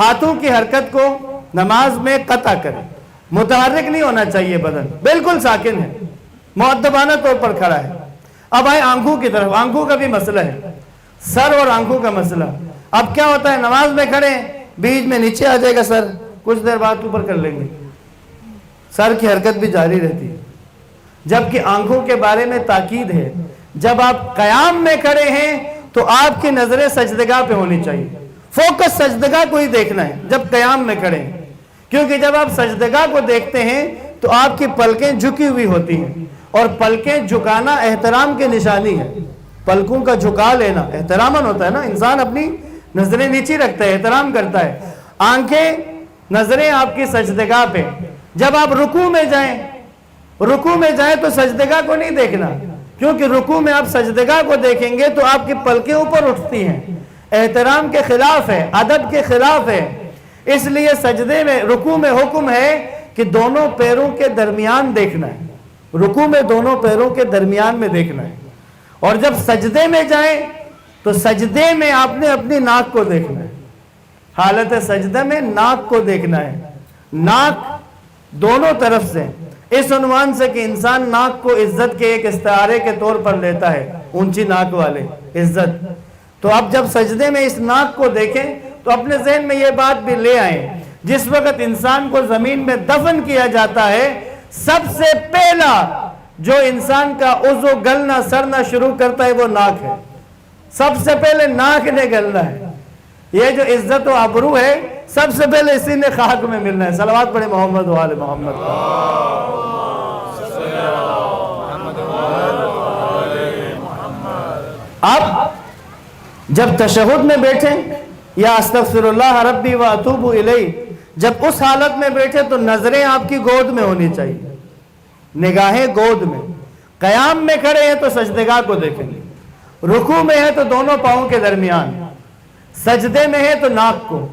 ہاتھوں کی حرکت کو نماز میں قطع کریں. متحرک نہیں ہونا چاہیے بدن, بالکل ساکن ہے, مؤدبانہ طور پر کھڑا ہے. اب آئے آنکھوں کی طرف. آنکھوں کا بھی مسئلہ ہے, سر اور آنکھوں کا مسئلہ. اب کیا ہوتا ہے, نماز میں کھڑے ہیں, بیچ میں نیچے آ جائے گا سر, کچھ دیر بعد اوپر کر لیں گے, سر کی حرکت بھی جاری رہتی ہے. جبکہ آنکھوں کے بارے میں تاکید ہے, جب آپ قیام میں کھڑے ہیں تو آپ کی نظریں سجدگاہ پہ ہونی چاہیے, فوکس سجدگاہ کو ہی دیکھنا ہے جب قیام میں کھڑے ہیں. کیونکہ جب آپ سجدگاہ کو دیکھتے ہیں تو آپ کی پلکیں جھکی ہوئی ہوتی ہیں, اور پلکیں جھکانا احترام کی نشانی ہے. پلکوں کا جھکا لینا احترامن ہوتا ہے نا, انسان اپنی نظریں نیچی رکھتا ہے, احترام کرتا ہے. آنکھیں, نظریں آپ کی سجدگاہ پہ. جب آپ رکوع میں جائیں تو سجدگاہ کو نہیں دیکھنا, کیونکہ رکوع میں آپ سجدگاہ کو دیکھیں گے تو آپ کی پلکیں اوپر اٹھتی ہیں, احترام کے خلاف ہے, ادب کے خلاف ہے. اس لیے سجدے میں, رکوع میں حکم ہے کہ دونوں پیروں کے درمیان دیکھنا ہے. رکوع میں دونوں پیروں کے درمیان میں دیکھنا ہے. اور جب سجدے میں جائیں تو سجدے میں آپ نے اپنی ناک کو دیکھنا ہے. حالت سجدہ میں ناک کو دیکھنا ہے, ناک دونوں طرف سے, اس عنوان سے کہ انسان ناک کو عزت کے ایک استعارے کے طور پر لیتا ہے, اونچی ناک والے عزت. تو اب جب سجدے میں اس ناک کو دیکھیں تو اپنے ذہن میں یہ بات بھی لے آئیں, جس وقت انسان کو زمین میں دفن کیا جاتا ہے, سب سے پہلا جو انسان کا عضو گلنا سڑنا شروع کرتا ہے وہ ناک ہے. سب سے پہلے ناک نے گلنا ہے. یہ جو عزت و آبرو ہے, سب سے پہلے اسی نے خاک میں ملنا ہے. صلوات پڑھیں محمد و آل محمد. اب جب تشہد میں بیٹھیں, یا استغفر اللہ ربی و اتوب الیہ, جب اس حالت میں بیٹھے تو نظریں آپ کی گود میں ہونی چاہیے, نگاہیں گود میں. قیام میں کھڑے ہیں تو سجدگاہ کو دیکھیں گے, رکوع میں ہے تو دونوں پاؤں کے درمیان, سجدے میں ہے تو ناک کو,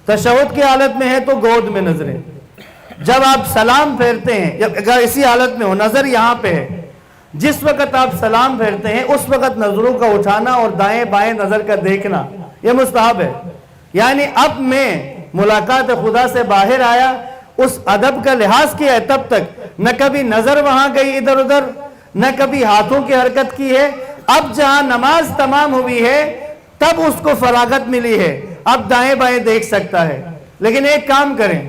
تشہد کی حالت میں ہے تو گود میں نظریں. جب آپ سلام پھیرتے ہیں, جب اگر اسی حالت میں ہو, نظر یہاں پہ ہے, جس وقت آپ سلام پھیرتے ہیں اس وقت نظروں کا اٹھانا اور دائیں بائیں نظر کا دیکھنا یہ مستحب ہے. یعنی اب میں ملاقات خدا سے باہر آیا, اس ادب کا لحاظ کیا ہے, تب تک نہ کبھی نظر وہاں گئی ادھر ادھر, نہ کبھی ہاتھوں کی حرکت کی ہے. اب جہاں نماز تمام ہوئی ہے تب اس کو فراغت ملی ہے, اب دائیں بائیں دیکھ سکتا ہے. لیکن ایک کام کریں,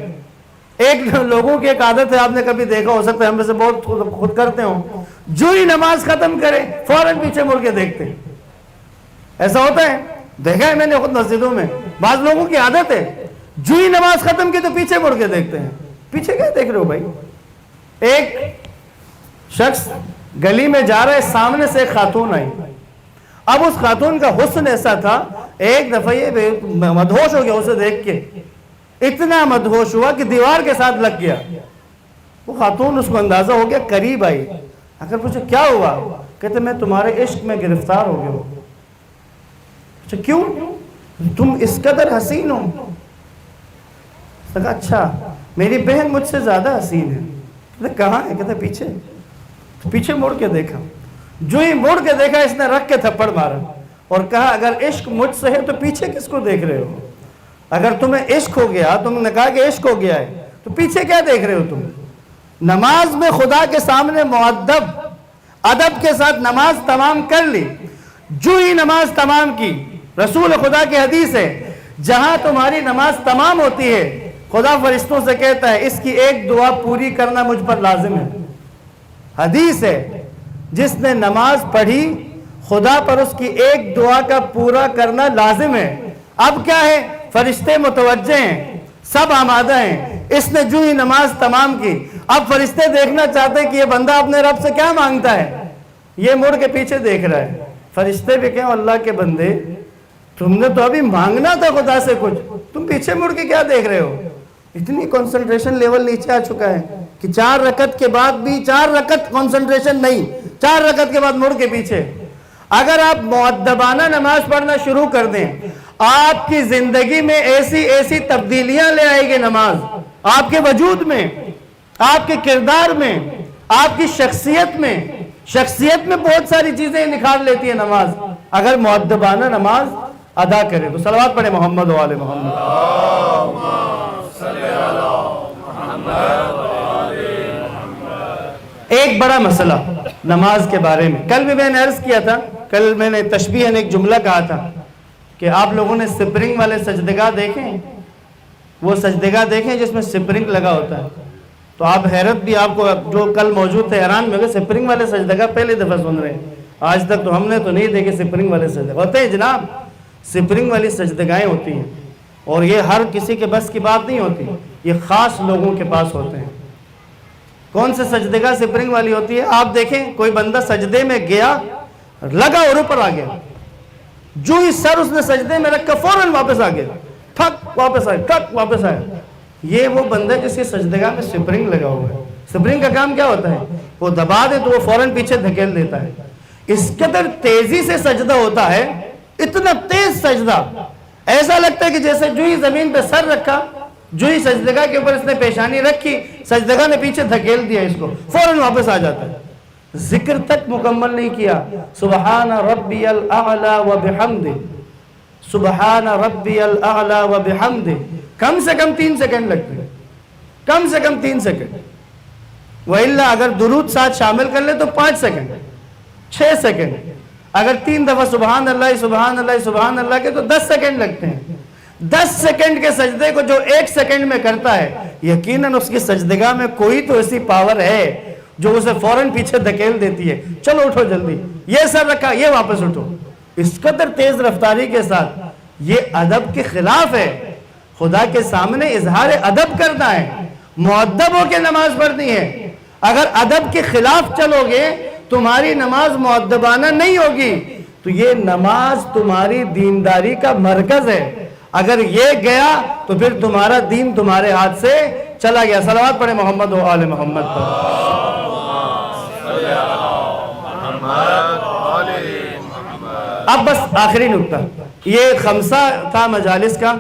ایک لوگوں کی ایک عادت ہے, آپ نے کبھی دیکھا ہو سکتا ہے, ہم میں سے بہت خود کرتے ہوں, جو ہی نماز ختم کرے فوراً پیچھے مڑ کے دیکھتے ہیں. ایسا ہوتا ہے, دیکھا ہے میں نے خود مسجدوں میں. بعض لوگوں کی عادت ہے, جو ہی نماز ختم کی تو پیچھے مڑ کے دیکھتے ہیں. پیچھے کیا دیکھ رہے ہو بھائی؟ ایک شخص گلی میں جا رہا ہے, سامنے سے ایک خاتون آئی. اب اس خاتون کا حسن ایسا تھا, ایک دفعہ یہ مدہوش ہو گیا اسے دیکھ کے, اتنا مدہوش ہوا کہ دیوار کے ساتھ لگ گیا. وہ خاتون, اس کو اندازہ ہو گیا, قریب آئی, اگر پوچھا کیا ہوا, کہتے میں تمہارے عشق میں گرفتار ہو گیا ہوں. کیوں؟ تم اس قدر حسین ہو. کہا اچھا, میری بہن مجھ سے زیادہ حسین ہے. کہتے کہاں ہے؟ کہتے پیچھے. پیچھے مڑ کے دیکھا, جو ہی مڑ کے دیکھا اس نے رکھ کے تھپڑ مارا اور کہا اگر عشق مجھ سے ہے تو پیچھے کس کو دیکھ رہے ہو؟ اگر تمہیں عشق ہو گیا, تم نے کہا کہ عشق ہو گیا ہے, تو پیچھے کیا دیکھ رہے ہو تم؟ نماز میں خدا کے سامنے مؤدب ادب کے ساتھ نماز تمام کر لی. جو ہی نماز تمام کی, رسول خدا کی حدیث ہے, جہاں تمہاری نماز تمام ہوتی ہے خدا فرشتوں سے کہتا ہے اس کی ایک دعا پوری کرنا مجھ پر لازم ہے. حدیث ہے, جس نے نماز پڑھی خدا پر اس کی ایک دعا کا پورا کرنا لازم ہے. اب کیا ہے, فرشتے متوجہ ہیں, سب آمادہ ہیں. اس نے جو ہی نماز تمام کی, اب فرشتے دیکھنا چاہتے ہیں کہ یہ بندہ اپنے رب سے کیا مانگتا ہے. یہ مڑ کے پیچھے دیکھ رہا ہے. فرشتے بھی کہیں اللہ کے بندے, تم نے تو ابھی مانگنا تھا خدا سے کچھ, تم پیچھے مڑ کے کیا دیکھ رہے ہو؟ اتنی کنسنٹریشن لیول نیچے آ چکا ہے کہ 4 رکعت کے بعد بھی 4 رکعت کنسنٹریشن نہیں, 4 رکعت کے بعد مڑ کے پیچھے. اگر آپ مؤدبانہ نماز پڑھنا شروع کر دیں, آپ کی زندگی میں ایسی ایسی تبدیلیاں لے آئے گی نماز, آپ کے وجود میں, آپ کے کردار میں, آپ کی شخصیت میں بہت ساری چیزیں نکھار لیتی ہے نماز. اگر مؤدبانہ نماز ادا کرے. تو صلوات پڑھے محمد و آل محمد. ایک بڑا مسئلہ نماز کے بارے میں کل بھی میں نے عرض کیا تھا. کل میں نے تشبیہاً ایک جملہ کہا تھا کہ آپ لوگوں نے سپرنگ والے سجدگاہ دیکھیں, وہ سجدگاہ دیکھیں جس میں سپرنگ لگا ہوتا ہے. تو آپ حیرت بھی, آپ کو جو کل موجود تھے حیران میں ہوگے, سپرنگ والے سجدگاہ پہلی دفعہ سن رہے ہیں. آج تک تو ہم نے تو نہیں دیکھے سپرنگ والے سجدگاہ. ہوتے ہیں جناب, سپرنگ والی سجدگاہیں ہوتی ہیں, اور یہ ہر کسی کے بس کی بات نہیں ہوتی, یہ خاص لوگوں کے پاس ہوتے ہیں. کون سے سجدگاہ سپرنگ والی ہوتی ہے؟ آپ دیکھیں کوئی بندہ سجدے میں گیا, لگا اور اوپر آ گیا, جو ہی سر اس نے سجدے میں رکھا فوراً واپس آ گیا, ٹھک واپس آئے, ٹھک واپس آئے. یہ وہ بندہ جس کی سجدگاہ میں سپرنگ لگا ہوا ہے. سپرنگ کا کام کیا ہوتا ہے؟ وہ دبا دے تو وہ فوراً پیچھے دھکیل دیتا ہے. اس قدر تیزی سے سجدہ ہوتا ہے, اتنا تیز سجدہ, ایسا لگتا ہے کہ جیسے جو ہی زمین پہ سر رکھا, جو ہی سجدگاہ کے اوپر اس نے پیشانی رکھی, سجدگاہ نے پیچھے دھکیل دیا اس کو, فوراً واپس آ جاتا ہے. ذکر تک مکمل نہیں کیا, سبحان ربی الاعلی و بحمدہ, سبحان ربی الاعلی و بحمدہ, کم سے کم 3 سیکنڈ لگتے ہیں, کم سے کم 3 سیکنڈ. وَإِلَّا اگر درود ساتھ شامل کر لے تو 5 سیکنڈ, 6 سیکنڈ. اگر 3 دفعہ سبحان اللہ سبحان اللہ سبحان اللہ کے تو 10 سیکنڈ لگتے ہیں. 10 سیکنڈ کے سجدے کو جو 1 سیکنڈ میں کرتا ہے, یقیناً اس کی سجدگاہ میں کوئی تو ایسی پاور ہے جو اسے فوراً پیچھے دھکیل دیتی ہے, چلو اٹھو جلدی, یہ سر رکھا, یہ واپس اٹھو. اس قدر تیز رفتاری کے ساتھ, یہ ادب کے خلاف ہے. خدا کے سامنے اظہار ادب کرنا ہے, مؤدب ہو کے نماز پڑھنی ہے. اگر ادب کے خلاف چلو گے تمہاری نماز مؤدبانہ نہیں ہوگی. تو یہ نماز تمہاری دینداری کا مرکز ہے. اگر یہ گیا تو پھر تمہارا دین تمہارے ہاتھ سے چلا گیا. صلوات پڑھے محمد و آل محمد پر. اب بس آخری نکتہ, یہ خمسہ تھا مجالس کا,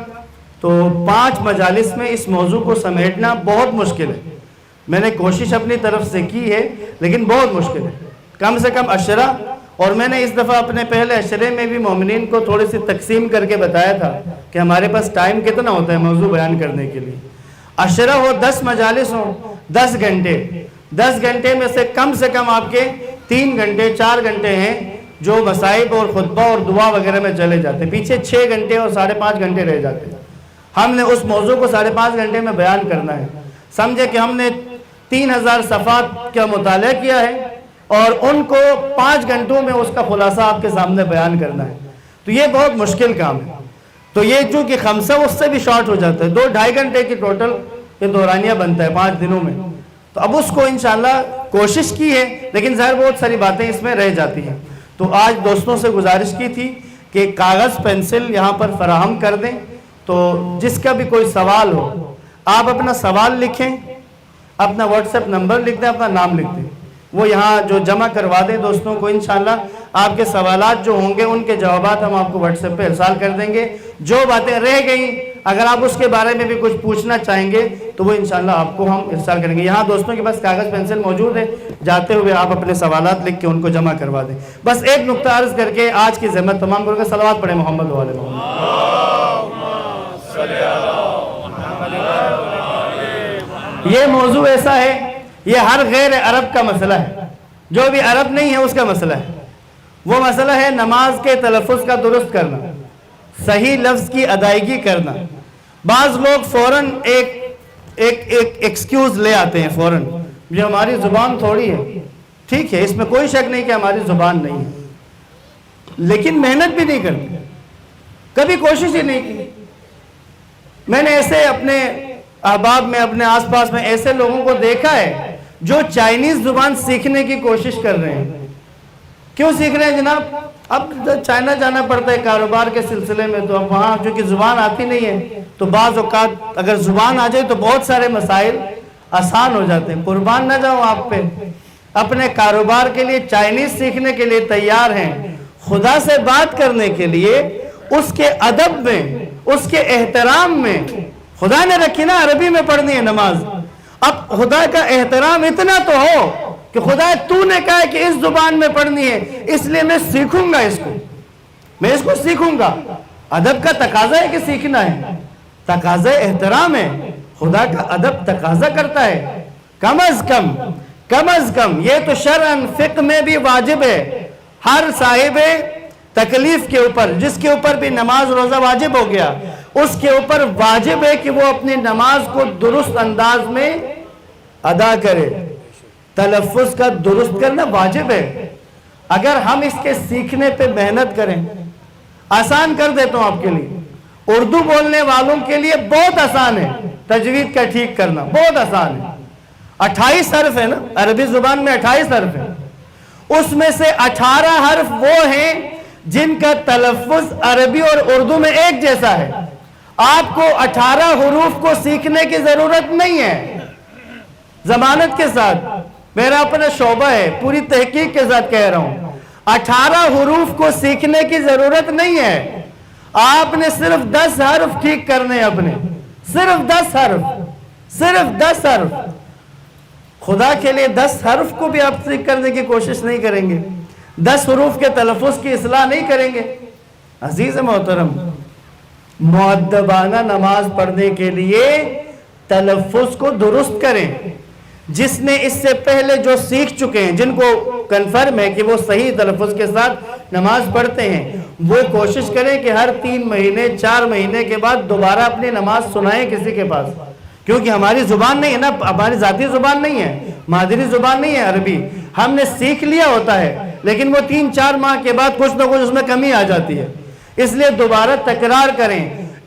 تو 5 مجالس میں اس موضوع کو سمیٹنا بہت مشکل ہے. میں نے کوشش اپنی طرف سے کی ہے لیکن بہت مشکل ہے. کم سے کم عشرہ, اور میں نے اس دفعہ اپنے پہلے عشرے میں بھی مومنین کو تھوڑی سی تقسیم کر کے بتایا تھا کہ ہمارے پاس ٹائم کتنا ہوتا ہے موضوع بیان کرنے کے لیے. عشرہ ہو, 10 مجالس ہوں, 10 گھنٹے. 10 گھنٹے میں سے کم آپ کے 3 گھنٹے 4 گھنٹے ہیں جو مصائب اور خطبہ اور دعا وغیرہ میں چلے جاتے ہیں. پیچھے 6 گھنٹے اور 5.5 گھنٹے رہ جاتے ہیں. ہم نے اس موضوع کو 5.5 گھنٹے میں بیان کرنا ہے. سمجھے کہ ہم نے 3000 صفحات کا مطالعہ کیا ہے اور ان کو 5 گھنٹوں میں اس کا خلاصہ آپ کے سامنے بیان کرنا ہے. تو یہ بہت مشکل کام ہے. تو یہ چونکہ خمسہ اس سے بھی شارٹ ہو جاتا ہے, 2-2.5 گھنٹے کی ٹوٹل یہ دورانیہ بنتا ہے 5 دنوں میں. تو اب اس کو انشاءاللہ کوشش کی ہے, لیکن ظاہر بہت ساری باتیں اس میں رہ جاتی ہیں. تو آج دوستوں سے گزارش کی تھی کہ کاغذ پینسل یہاں پر فراہم کر دیں. تو جس کا بھی کوئی سوال ہو, آپ اپنا سوال لکھیں, اپنا واٹس ایپ نمبر لکھ دیں, اپنا نام لکھ دیں, وہ یہاں جو جمع کروا دیں دوستوں کو. انشاءاللہ آپ کے سوالات جو ہوں گے ان کے جوابات ہم آپ کو واٹس ایپ پہ ارسال کر دیں گے. جو باتیں رہ گئیں اگر آپ اس کے بارے میں بھی کچھ پوچھنا چاہیں گے تو وہ انشاءاللہ آپ کو ہم ارسال کریں گے. یہاں دوستوں کے پاس کاغذ پینسل موجود ہے, جاتے ہوئے آپ اپنے سوالات لکھ کے ان کو جمع کروا دیں. بس ایک نقطہ عرض کر کے آج کی زحمت تمام کروں گا. صلوات پڑھیں محمد و آل محمد. یہ موضوع ایسا ہے, یہ ہر غیر عرب کا مسئلہ ہے, جو بھی عرب نہیں ہے اس کا مسئلہ ہے. وہ مسئلہ ہے نماز کے تلفظ کا درست کرنا, صحیح لفظ کی ادائیگی کرنا. بعض لوگ فوراً ایک ایکسکیوز لے آتے ہیں فوراً, یہ ہماری زبان تھوڑی ہے. ٹھیک ہے, اس میں کوئی شک نہیں کہ ہماری زبان نہیں ہے, لیکن محنت بھی نہیں کرتے, کبھی کوشش ہی نہیں کی. میں نے ایسے اپنے احباب میں, اپنے آس پاس میں ایسے لوگوں کو دیکھا ہے جو چائنیز زبان سیکھنے کی کوشش کر رہے ہیں. کیوں سیکھ رہے ہیں جناب؟ اب چائنا جانا پڑتا ہے کاروبار کے سلسلے میں, تو اب وہاں چونکہ زبان آتی نہیں ہے تو بعض اوقات اگر زبان آ جائے تو بہت سارے مسائل آسان ہو جاتے ہیں. قربان نہ جاؤں آپ پہ, اپنے کاروبار کے لیے چائنیز سیکھنے کے لیے تیار ہیں, خدا سے بات کرنے کے لیے اس کے ادب میں, اس کے احترام میں. خدا نے رکھی نا عربی میں پڑھنی ہے نماز, اب خدا کا احترام اتنا تو ہو کہ خدا تو نے کہا ہے کہ اس زبان میں پڑھنی ہے, اس لیے میں سیکھوں گا, اس کو میں اس کو سیکھوں گا. ادب کا تقاضا ہے کہ سیکھنا ہے، تقاضا احترام ہے، خدا کا ادب تقاضا کرتا ہے کم از کم یہ تو شرعاً فقہ میں بھی واجب ہے، ہر صاحب تکلیف کے اوپر، جس کے اوپر بھی نماز روزہ واجب ہو گیا، اس کے اوپر واجب ہے کہ وہ اپنی نماز کو درست انداز میں ادا کرے، تلفظ کا درست کرنا واجب ہے۔ اگر ہم اس کے سیکھنے پہ محنت کریں، آسان کر دیتا ہوں آپ کے لیے، اردو بولنے والوں کے لیے بہت آسان ہے تجوید کا ٹھیک کرنا، بہت آسان ہے۔ 28 حرف ہے نا، عربی زبان میں 28 حرف ہے، اس میں سے 18 حرف وہ ہیں جن کا تلفظ عربی اور اردو میں ایک جیسا ہے۔ آپ کو 18 حروف کو سیکھنے کی ضرورت نہیں ہے، ضمانت کے ساتھ، میرا اپنا شعبہ ہے، پوری تحقیق کے ساتھ کہہ رہا ہوں، 18 حروف کو سیکھنے کی ضرورت نہیں ہے، آپ نے صرف 10 حرف ٹھیک کرنے ہیں اپنے، صرف 10 حرف، خدا کے لیے 10 حرف کو بھی آپ ٹھیک کرنے کی کوشش نہیں کریں گے، 10 حروف کے تلفظ کی اصلاح نہیں کریں گے۔ عزیز محترم، مؤدبانہ نماز پڑھنے کے لیے تلفظ کو درست کریں۔ جس نے اس سے پہلے جو سیکھ چکے ہیں، جن کو کنفرم ہے کہ وہ صحیح تلفظ کے ساتھ نماز پڑھتے ہیں، وہ کوشش کریں کہ ہر 3 مہینے 4 مہینے کے بعد دوبارہ اپنی نماز سنائیں کسی کے پاس، کیونکہ ہماری زبان نہیں ہے نا، ہماری ذاتی زبان نہیں ہے، مادری زبان نہیں ہے عربی، ہم نے سیکھ لیا ہوتا ہے، لیکن وہ 3-4 ماہ کے بعد کچھ نہ کچھ اس میں کمی آ جاتی ہے، اس لیے دوبارہ تکرار کریں۔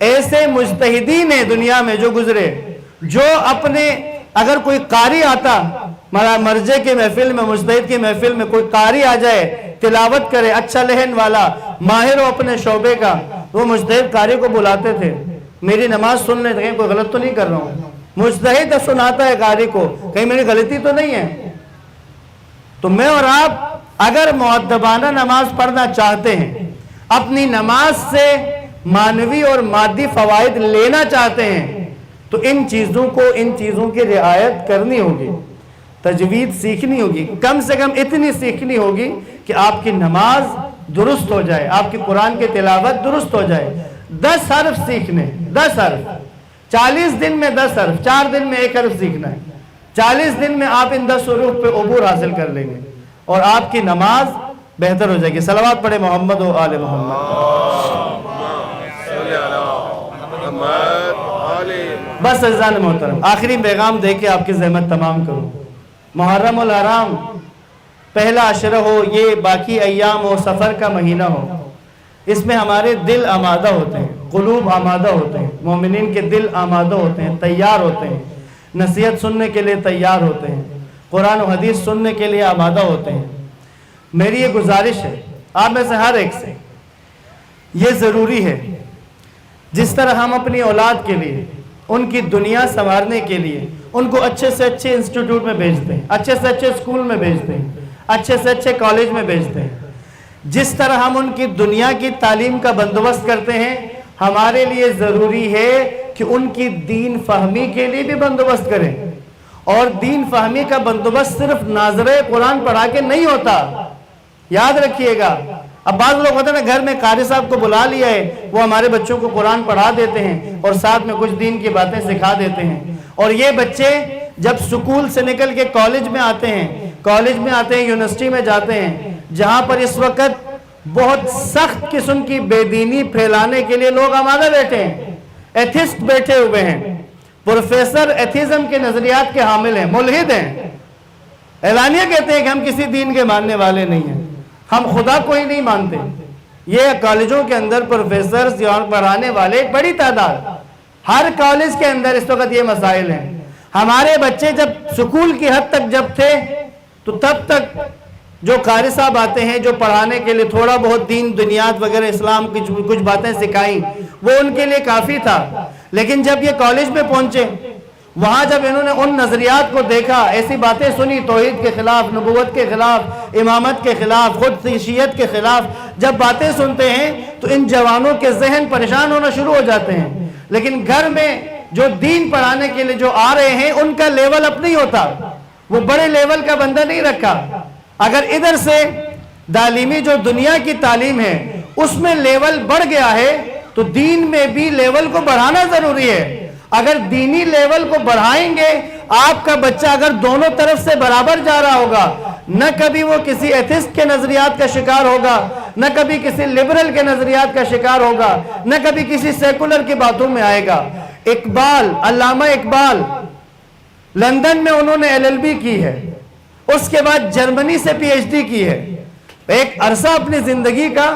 ایسے مجتہدین ہیں دنیا میں جو گزرے، جو اپنے، اگر کوئی قاری آتا مرجع کے محفل میں، مجتہد کی محفل میں کوئی قاری آ جائے، تلاوت کرے، اچھا لہن والا، ماہر ہو اپنے شعبے کا، وہ مجتہد قاری کو بلاتے تھے، میری نماز سننے تھے، کوئی غلط تو نہیں کر رہا ہوں، مجتہد سناتا ہے قاری کو، کہیں میری غلطی تو نہیں ہے۔ تو میں اور آپ اگر مؤدبانہ نماز پڑھنا چاہتے ہیں، اپنی نماز سے معنوی اور مادی فوائد لینا چاہتے ہیں، تو ان چیزوں کی رعایت کرنی ہوگی، تجوید سیکھنی ہوگی، کم سے کم اتنی سیکھنی ہوگی کہ آپ کی نماز درست ہو جائے، آپ کی قرآن کی تلاوت درست ہو جائے۔ 10 حرف سیکھنے، 10 حرف، 40 دن میں 10 حرف، 4 دن میں 1 حرف سیکھنا ہے، 40 دن میں آپ ان 10 حروف پہ عبور حاصل کر لیں گے اور آپ کی نماز بہتر ہو جائے گی۔ صلوات پڑھے محمد و آل محمد۔ بس عزیزان محترم، آخری پیغام دے کے آپ کی زحمت تمام کروں۔ محرم الحرام پہلا عشرہ ہو، یہ باقی ایام ہو، سفر کا مہینہ ہو، اس میں ہمارے دل آمادہ ہوتے ہیں، قلوب آمادہ ہوتے ہیں، مومنین کے دل آمادہ ہوتے ہیں، تیار ہوتے ہیں، نصیحت سننے کے لیے تیار ہوتے ہیں، قرآن و حدیث سننے کے لیے آمادہ ہوتے ہیں۔ میری یہ گزارش ہے آپ میں سے ہر ایک سے، یہ ضروری ہے، جس طرح ہم اپنی اولاد کے لیے، ان کی دنیا سنوارنے کے لیے ان کو اچھے سے اچھے انسٹیٹیوٹ میں بھیجتے ہیں، اچھے سے اچھے اسکول میں بھیجتے ہیں، اچھے سے اچھے کالج میں بھیجتے ہیں، جس طرح ہم ان کی دنیا کی تعلیم کا بندوبست کرتے ہیں، ہمارے لیے ضروری ہے کہ ان کی دین فہمی کے لیے بھی بندوبست کریں۔ اور دین فہمی کا بندوبست صرف ناظرہ قرآن پڑھا کے نہیں ہوتا، یاد رکھیے گا۔ اب بعض لوگ ہوتے ہیں نا، گھر میں قاری صاحب کو بلا لیا ہے، وہ ہمارے بچوں کو قرآن پڑھا دیتے ہیں اور ساتھ میں کچھ دین کی باتیں سکھا دیتے ہیں، اور یہ بچے جب سکول سے نکل کے کالج میں آتے ہیں، یونیورسٹی میں جاتے ہیں، جہاں پر اس وقت بہت سخت قسم کی بے دینی پھیلانے کے لیے لوگ آمادہ بیٹھے ہیں، ایتھسٹ بیٹھے ہوئے ہیں، پروفیسر ایتھیزم کے نظریات کے حامل ہیں، ملحد ہیں، اعلانیہ کہتے ہیں کہ ہم کسی دین کے ماننے والے نہیں ہیں، ہم خدا کو ہی نہیں مانتے۔ یہ کالجوں کے اندر پروفیسرز پڑھانے والے ایک بڑی تعداد، ہر کالج کے اندر اس وقت یہ مسائل ہیں۔ ہمارے بچے جب سکول کی حد تک جب تھے تو تب تک جو قاری صاحب آتے ہیں، جو پڑھانے کے لیے تھوڑا بہت دین دنیات وغیرہ اسلام کی کچھ باتیں سکھائیں، وہ ان کے لیے کافی تھا۔ لیکن جب یہ کالج میں پہنچے، وہاں جب انہوں نے ان نظریات کو دیکھا، ایسی باتیں سنی توحید کے خلاف، نبوت کے خلاف، امامت کے خلاف، خود شیعت کے خلاف، جب باتیں سنتے ہیں تو ان جوانوں کے ذہن پریشان ہونا شروع ہو جاتے ہیں۔ لیکن گھر میں جو دین پڑھانے کے لیے جو آ رہے ہیں، ان کا لیول اپ نہیں ہوتا، وہ بڑے لیول کا بندہ نہیں رکھا۔ اگر ادھر سے تعلیمی جو دنیا کی تعلیم ہے اس میں لیول بڑھ گیا ہے، تو دین میں بھی لیول کو بڑھانا ضروری ہے. اگر دینی لیول کو بڑھائیں گے, آپ کا بچہ اگر دونوں طرف سے برابر جا رہا ہوگا, نہ کبھی وہ کسی ایتھسٹ کے نظریات کا شکار ہوگا, نہ کبھی کسی لبرل کے نظریات کا شکار ہوگا, نہ کبھی کسی سیکولر کی باتوں میں آئے گا. اقبال, علامہ اقبال لندن میں انہوں نے LLB کی ہے, اس کے بعد جرمنی سے PhD کی ہے, ایک عرصہ اپنی زندگی کا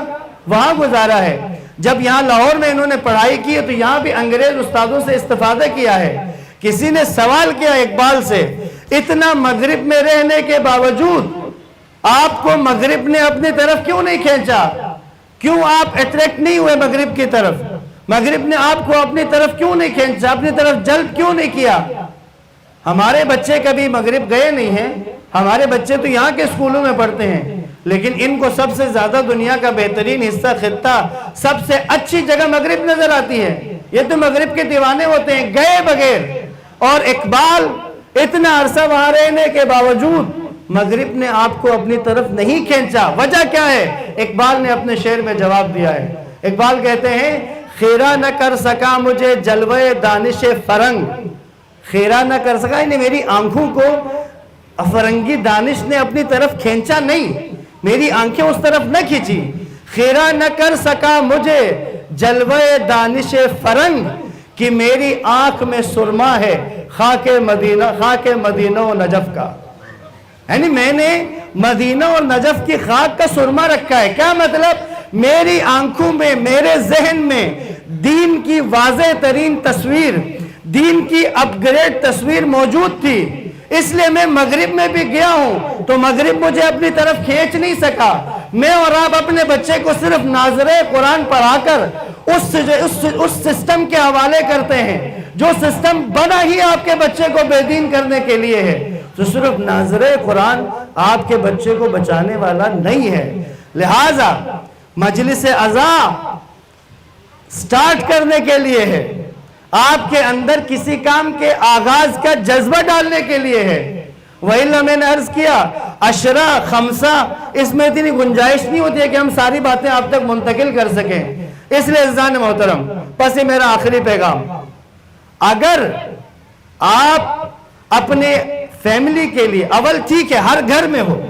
وہاں گزارا ہے. جب یہاں لاہور میں انہوں نے پڑھائی کی ہے تو یہاں بھی انگریز استادوں سے استفادہ کیا ہے. کسی نے سوال کیا اقبال سے, اتنا مغرب میں رہنے کے باوجود آپ کو مغرب نے اپنی طرف کیوں نہیں کھینچا؟ کیوں آپ اٹریکٹ نہیں ہوئے مغرب کی طرف؟ مغرب نے آپ کو اپنی طرف کیوں نہیں کھینچا, اپنی طرف جلب کیوں نہیں کیا؟ ہمارے بچے کبھی مغرب گئے نہیں ہیں, ہمارے بچے تو یہاں کے اسکولوں میں پڑھتے ہیں, لیکن ان کو سب سے زیادہ دنیا کا بہترین حصہ, خطہ, سب سے اچھی جگہ مغرب نظر آتی ہے. یہ تو مغرب کے دیوانے ہوتے ہیں گئے بغیر. اور اقبال اتنا عرصہ وہاں رہنے کے باوجود مغرب نے آپ کو اپنی طرف نہیں کھینچا. وجہ کیا ہے؟ اقبال نے اپنے شعر میں جواب دیا ہے. اقبال کہتے ہیں, خیرہ نہ کر سکا مجھے جلوے دانش فرنگ. خیرہ نہ کر سکا یعنی میری آنکھوں کو فرنگی دانش نے اپنی طرف کھینچا نہیں, میری آنکھیں اس طرف نہ کھینچی. خیرہ نہ کر سکا مجھے جلوے دانش فرنگ, کہ میری آنکھ میں سرما ہے خاک مدینہ و نجف کا. یعنی میں نے مدینہ اور نجف کی خاک کا سرما رکھا ہے. کیا مطلب؟ میری آنکھوں میں, میرے ذہن میں دین کی واضح ترین تصویر, دین کی اپ گریڈ تصویر موجود تھی. اس لیے میں مغرب میں بھی گیا ہوں تو مغرب مجھے اپنی طرف کھینچ نہیں سکا. میں اور آپ اپنے بچے کو صرف ناظرِ قرآن پڑھا کر اس سسٹم کے حوالے کرتے ہیں جو سسٹم بنا ہی آپ کے بچے کو بے دین کرنے کے لیے ہے. تو صرف ناظرِ قرآن آپ کے بچے کو بچانے والا نہیں ہے. لہٰذا مجلس عزا سٹارٹ کرنے کے لیے ہے, آپ کے اندر کسی کام کے آغاز کا جذبہ ڈالنے کے لیے ہے. وَإِلَّا میں نے عرض کیا عشرہ خمسہ اس میں اتنی گنجائش نہیں ہوتی ہے کہ ہم ساری باتیں آپ تک منتقل کر سکیں. اس لیے عزیزان محترم, بس یہ میرا آخری پیغام, اگر آپ اپنے فیملی کے لیے, اول ٹھیک ہے ہر گھر میں ہو,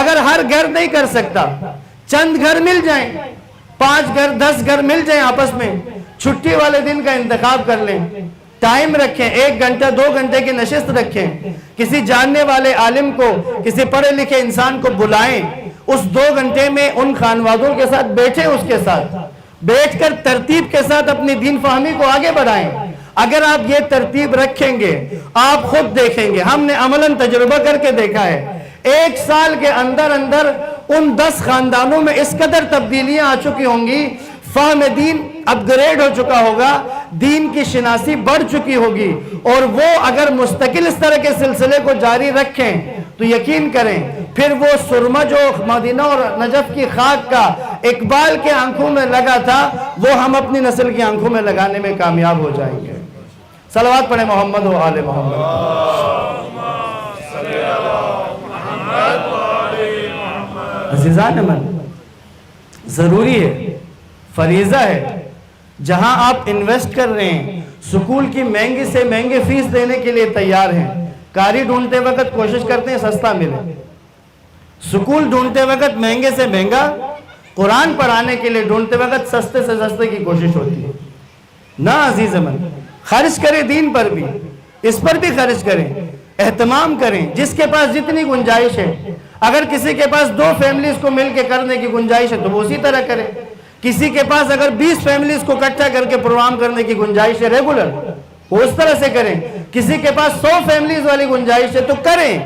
اگر ہر گھر نہیں کر سکتا چند گھر مل جائیں, 5 گھر 10 گھر مل جائیں آپس میں, چھٹی والے دن کا انتخاب کر لیں, ٹائم رکھیں, 1 گھنٹہ 2 گھنٹے کی نشست رکھیں, کسی جاننے والے عالم کو, کسی پڑھے لکھے انسان کو بلائیں, اس 2 گھنٹے میں ان خانوادوں کے ساتھ بیٹھیں, اس کے ساتھ بیٹھ کر ترتیب کے ساتھ اپنی دین فہمی کو آگے بڑھائیں. اگر آپ یہ ترتیب رکھیں گے آپ خود دیکھیں گے, ہم نے عملاً تجربہ کر کے دیکھا ہے, 1 سال کے اندر ان 10 خاندانوں میں اس قدر تبدیلیاں آ چکی ہوں گی, فہم دین اپ گریڈ ہو چکا ہوگا, دین کی شناسی بڑھ چکی ہوگی. اور وہ اگر مستقل اس طرح کے سلسلے کو جاری رکھیں تو یقین کریں پھر وہ سرما جو مدینہ اور نجف کی خاک کا اقبال کے آنکھوں میں لگا تھا وہ ہم اپنی نسل کی آنکھوں میں لگانے میں کامیاب ہو جائیں گے. صلوات پڑھیں محمد و آل محمد. عزیزان من, ضروری ہے, فریضہ ہے, جہاں آپ انویسٹ کر رہے ہیں, سکول کی مہنگی سے مہنگی فیس دینے کے لیے تیار ہیں, کاری ڈھونڈتے وقت کوشش کرتے ہیں سستا ملے, سکول ڈھونڈتے وقت مہنگے سے مہنگا, قرآن پڑھانے کے لیے ڈھونڈتے وقت سستے سے سستے کی کوشش ہوتی ہے. نہ عزیز من, خرچ کریں دین پر بھی, اس پر بھی خرچ کریں, اہتمام کریں, جس کے پاس جتنی گنجائش ہے. اگر کسی کے پاس 2 فیملیز کو مل کے کرنے کی گنجائش ہے تو وہ اسی طرح کرے, کسی کے پاس اگر 20 فیملیز کو اکٹھا کر کے پروگرام کرنے کی گنجائش ہے ریگولر, وہ اس طرح سے کریں. کسی کے پاس 100 فیملیز والی گنجائش ہے تو کریں.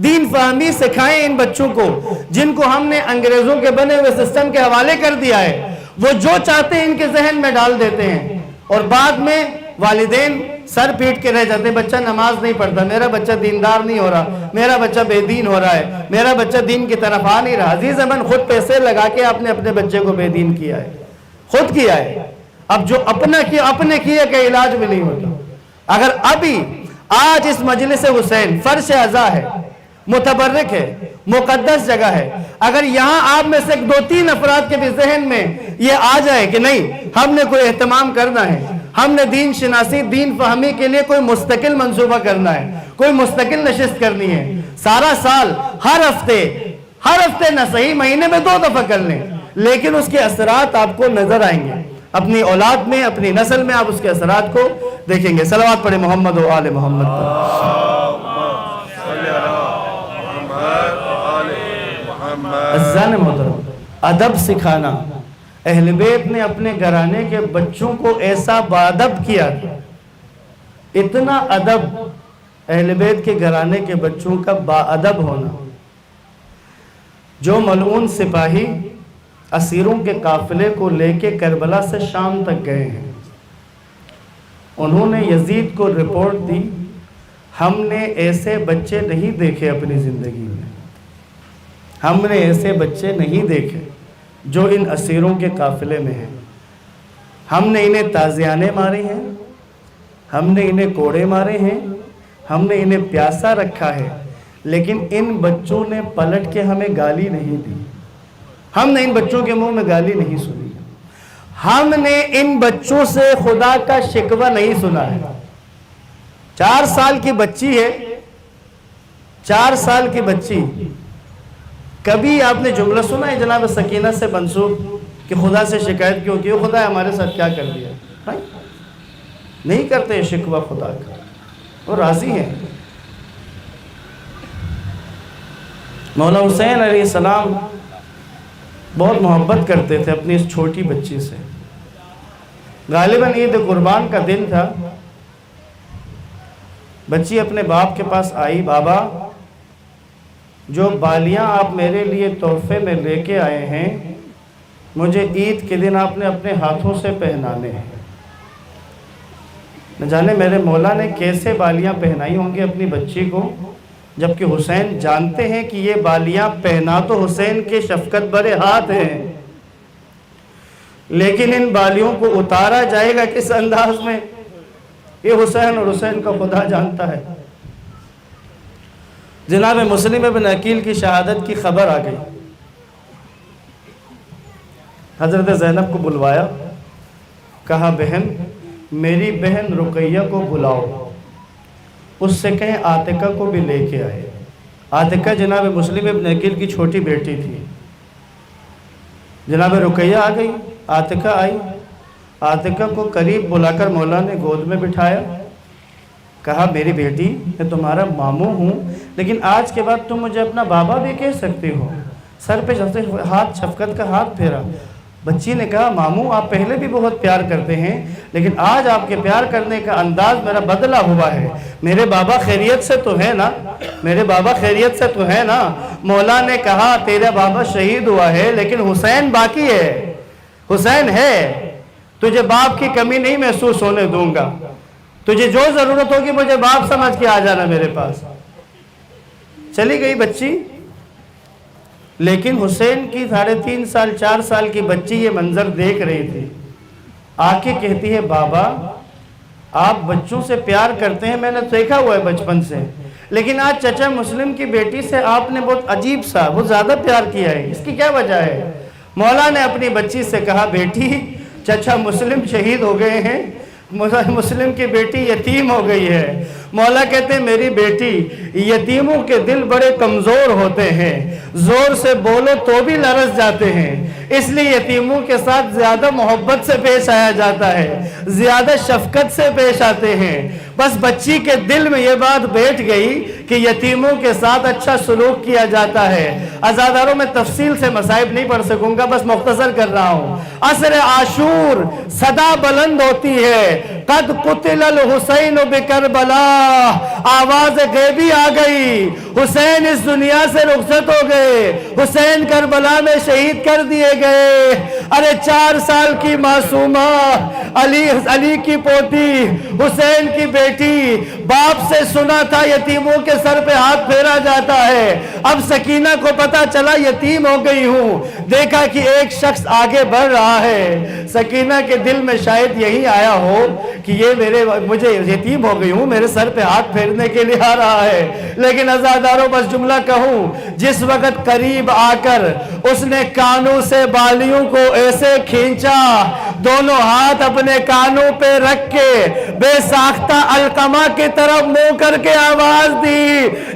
دین فہمی سکھائیں ان بچوں کو جن کو ہم نے انگریزوں کے بنے ہوئے سسٹم کے حوالے کر دیا ہے. وہ جو چاہتے ہیں ان کے ذہن میں ڈال دیتے ہیں اور بعد میں والدین سر پیٹ کے رہ جاتے ہیں, بچہ نماز نہیں پڑھتا, میرا بچہ دیندار نہیں ہو رہا, میرا بچہ بے دین ہو رہا ہے, میرا بچہ دین کی طرف آ نہیں رہا. عزیز من, خود پیسے لگا کے آپ نے اپنے بچے کو بے دین کیا ہے, خود کیا ہے. اب جو اپنے کیے کا علاج بھی نہیں ہوتا. اگر ابھی آج اس مجلس حسین فرش عزا ہے, متبرک ہے، مقدس جگہ ہے. اگر یہاں آپ میں سے 2-3 افراد کے بھی ذہن میں یہ آ جائے کہ نہیں ہم نے کوئی اہتمام کرنا ہے، ہم نے دین شناسی دین فہمی کے لیے کوئی مستقل منصوبہ کرنا ہے، کوئی مستقل نشست کرنی ہے، سارا سال ہر ہفتے نہ صحیح مہینے میں 2 دفعہ کر لیں، لیکن اس کے اثرات آپ کو نظر آئیں گے، اپنی اولاد میں اپنی نسل میں آپ اس کے اثرات کو دیکھیں گے. صلوات پڑھیں محمد و آل محمد پر. عزیزان محترم، ادب سکھانا، اہل بیت نے اپنے گھرانے کے بچوں کو ایسا باادب کیا تھا. اتنا ادب اہل بیت کے گھرانے کے بچوں کا باادب ہونا. جو ملعون سپاہی اسیروں کے قافلے کو لے کے کربلا سے شام تک گئے ہیں، انہوں نے یزید کو رپورٹ دی ہم نے ایسے بچے نہیں دیکھے اپنی زندگی میں، ہم نے ایسے بچے نہیں دیکھے جو ان اسیروں کے قافلے میں ہیں. ہم نے انہیں تازیانے مارے ہیں، ہم نے انہیں کوڑے مارے ہیں، ہم نے انہیں پیاسا رکھا ہے، لیکن ان بچوں نے پلٹ کے ہمیں گالی نہیں دی. ہم نے ان بچوں کے منہ میں گالی نہیں سنی، ہم نے ان بچوں سے خدا کا شکوہ نہیں سنا ہے. 4 سال کی بچی ہے، 4 سال کی بچی. کبھی آپ نے جملہ سنا ہے جناب سکینہ سے منسوب کہ خدا سے شکایت کیوں کی؟ خدا ہمارے ساتھ کیا کر دیا؟ نہیں کرتے شکوہ خدا کا، وہ راضی ہیں. مولا حسین علیہ السلام بہت محبت کرتے تھے اپنی اس چھوٹی بچی سے. غالباً عید قربان کا دن تھا. بچی اپنے باپ کے پاس آئی، بابا جو بالیاں آپ میرے لیے تحفے میں لے کے آئے ہیں مجھے عید کے دن آپ نے اپنے ہاتھوں سے پہنانے ہیں. نہ جانے میرے مولا نے کیسے بالیاں پہنائی ہوں گی اپنی بچی کو، جبکہ حسین جانتے ہیں کہ یہ بالیاں پہنا تو حسین کے شفقت بھرے ہاتھ ہیں، لیکن ان بالیوں کو اتارا جائے گا کس انداز میں یہ حسین اور حسین کا خدا جانتا ہے. جناب مسلم ابن عقیل کی شہادت کی خبر آ گئی. حضرت زینب کو بلوایا، کہا بہن میری بہن رقیہ کو بلاؤ، اس سے کہیں عاتقہ کو بھی لے کے آئے. عاتقہ جناب مسلم ابن عقیل کی چھوٹی بیٹی تھی. جناب رقیہ آ گئی، عاتقہ آئی. عاتقہ کو قریب بلا کر مولا نے گود میں بٹھایا، کہا میری بیٹی میں تمہارا ماموں ہوں، لیکن آج کے بعد تم مجھے اپنا بابا بھی کہہ سکتی ہو. سر پہ ہاتھ شفقت کا ہاتھ پھیرا. بچی نے کہا ماموں آپ پہلے بھی بہت پیار کرتے ہیں، لیکن آج آپ کے پیار کرنے کا انداز میرا بدلا ہوا ہے. میرے بابا خیریت سے تو ہے نا؟ میرے بابا خیریت سے تو ہے نا؟ مولا نے کہا تیرا بابا شہید ہوا ہے لیکن حسین باقی ہے، حسین ہے. تجھے باپ کی کمی نہیں محسوس ہونے دوں گا، تجھے جو ضرورت ہوگی مجھے باپ سمجھ کے آ جانا میرے پاس. چلی گئی بچی. لیکن حسین کی 3.5 سال 4 سال کی بچی یہ منظر دیکھ رہی تھی. آ کے کہتی ہے بابا آپ بچوں سے پیار کرتے ہیں، میں نے دیکھا ہوا ہے بچپن سے، لیکن آج چچا مسلم کی بیٹی سے آپ نے بہت عجیب سا بہت زیادہ پیار کیا ہے، اس کی کیا وجہ ہے؟ مولا نے اپنی بچی سے کہا بیٹی چچا مسلم شہید ہو گئے ہیں، مسلم کی بیٹی یتیم ہو گئی ہے. مولا کہتے ہیں میری بیٹی یتیموں کے دل بڑے کمزور ہوتے ہیں، زور سے بولو تو بھی لرز جاتے ہیں، اس لیے یتیموں کے ساتھ زیادہ محبت سے پیش آیا جاتا ہے، زیادہ شفقت سے پیش آتے ہیں. بس بچی کے دل میں یہ بات بیٹھ گئی کہ یتیموں کے ساتھ اچھا سلوک کیا جاتا ہے. عزاداروں میں تفصیل سے مصائب نہیں پڑھ سکوں گا، بس مختصر کر رہا ہوں. عصر عاشور صدا بلند ہوتی ہے، قد قتل الحسین بکربلا، آواز غیبی آ گئی، حسین اس دنیا سے رخصت ہو گئے، حسین کربلا میں شہید کر دیے گئے. ارے 4 سال کی معصومہ علی کی پوتی حسین کی بیٹی، باپ سے سنا تھا یتیموں کے سر پہ ہاتھ پھیرا جاتا ہے، اب سکینہ کو پتا چلا یتیم ہو گئی ہوں، دیکھا کہ ایک شخص آگے بڑھ رہا ہے. سکینہ کے دل میں شاید یہی آیا ہو کہ یہ مجھے یتیم ہو گئی ہوں، میرے سر پہ ہاتھ پھیر چھیڑنے کے لیے آ رہا ہے، لیکن عزاداروں بس جملہ کہوں، جس وقت قریب آ کر اس نے کانوں سے بالیوں کو ایسے کھینچا، دونوں ہاتھ اپنے کانوں پہ رکھ کے بے ساختہ علقمہ کی طرف منہ کر کے آواز دی،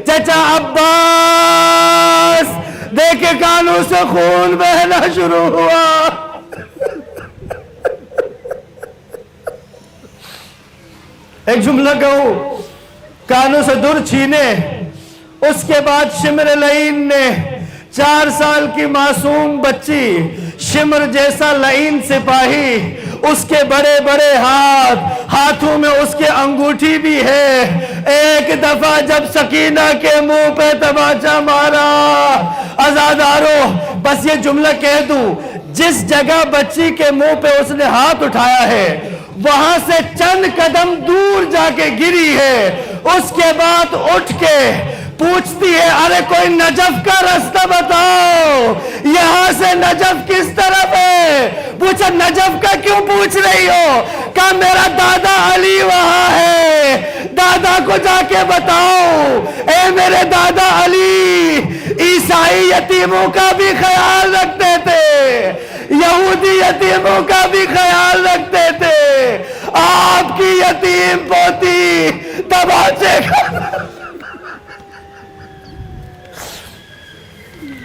چچا عباس، دیکھے کانوں سے خون بہنا شروع ہوا۔ ایک جملہ کہوں، کانوں سے دور چھینے، اس کے بعد شمر لعین نے 4 سال کی معصوم بچی، شمر جیسا لعین سپاہی، اس کے بڑے بڑے ہاتھوں میں اس کے انگوٹھی بھی ہے، ایک دفعہ جب سکینہ کے منہ پہ تماچا مارا۔ عزاداروں بس یہ جملہ کہہ دوں، جس جگہ بچی کے منہ پہ اس نے ہاتھ اٹھایا ہے وہاں سے چند قدم دور جا کے گری ہے، اس کے بعد اٹھ کے پوچھتی ہے، ارے کوئی نجف کا راستہ بتاؤ، یہاں سے نجف کس طرف ہے؟ پوچھا نجف کا کیوں پوچھ رہی ہو؟ کہا میرا دادا علی وہاں ہے، دادا کو جا کے بتاؤ، اے میرے دادا علی عیسائی یتیموں کا بھی خیال رکھتے تھے، یہودی یتیموں کا بھی خیال رکھتے تھے، آپ کی یتیم پوتی تماچے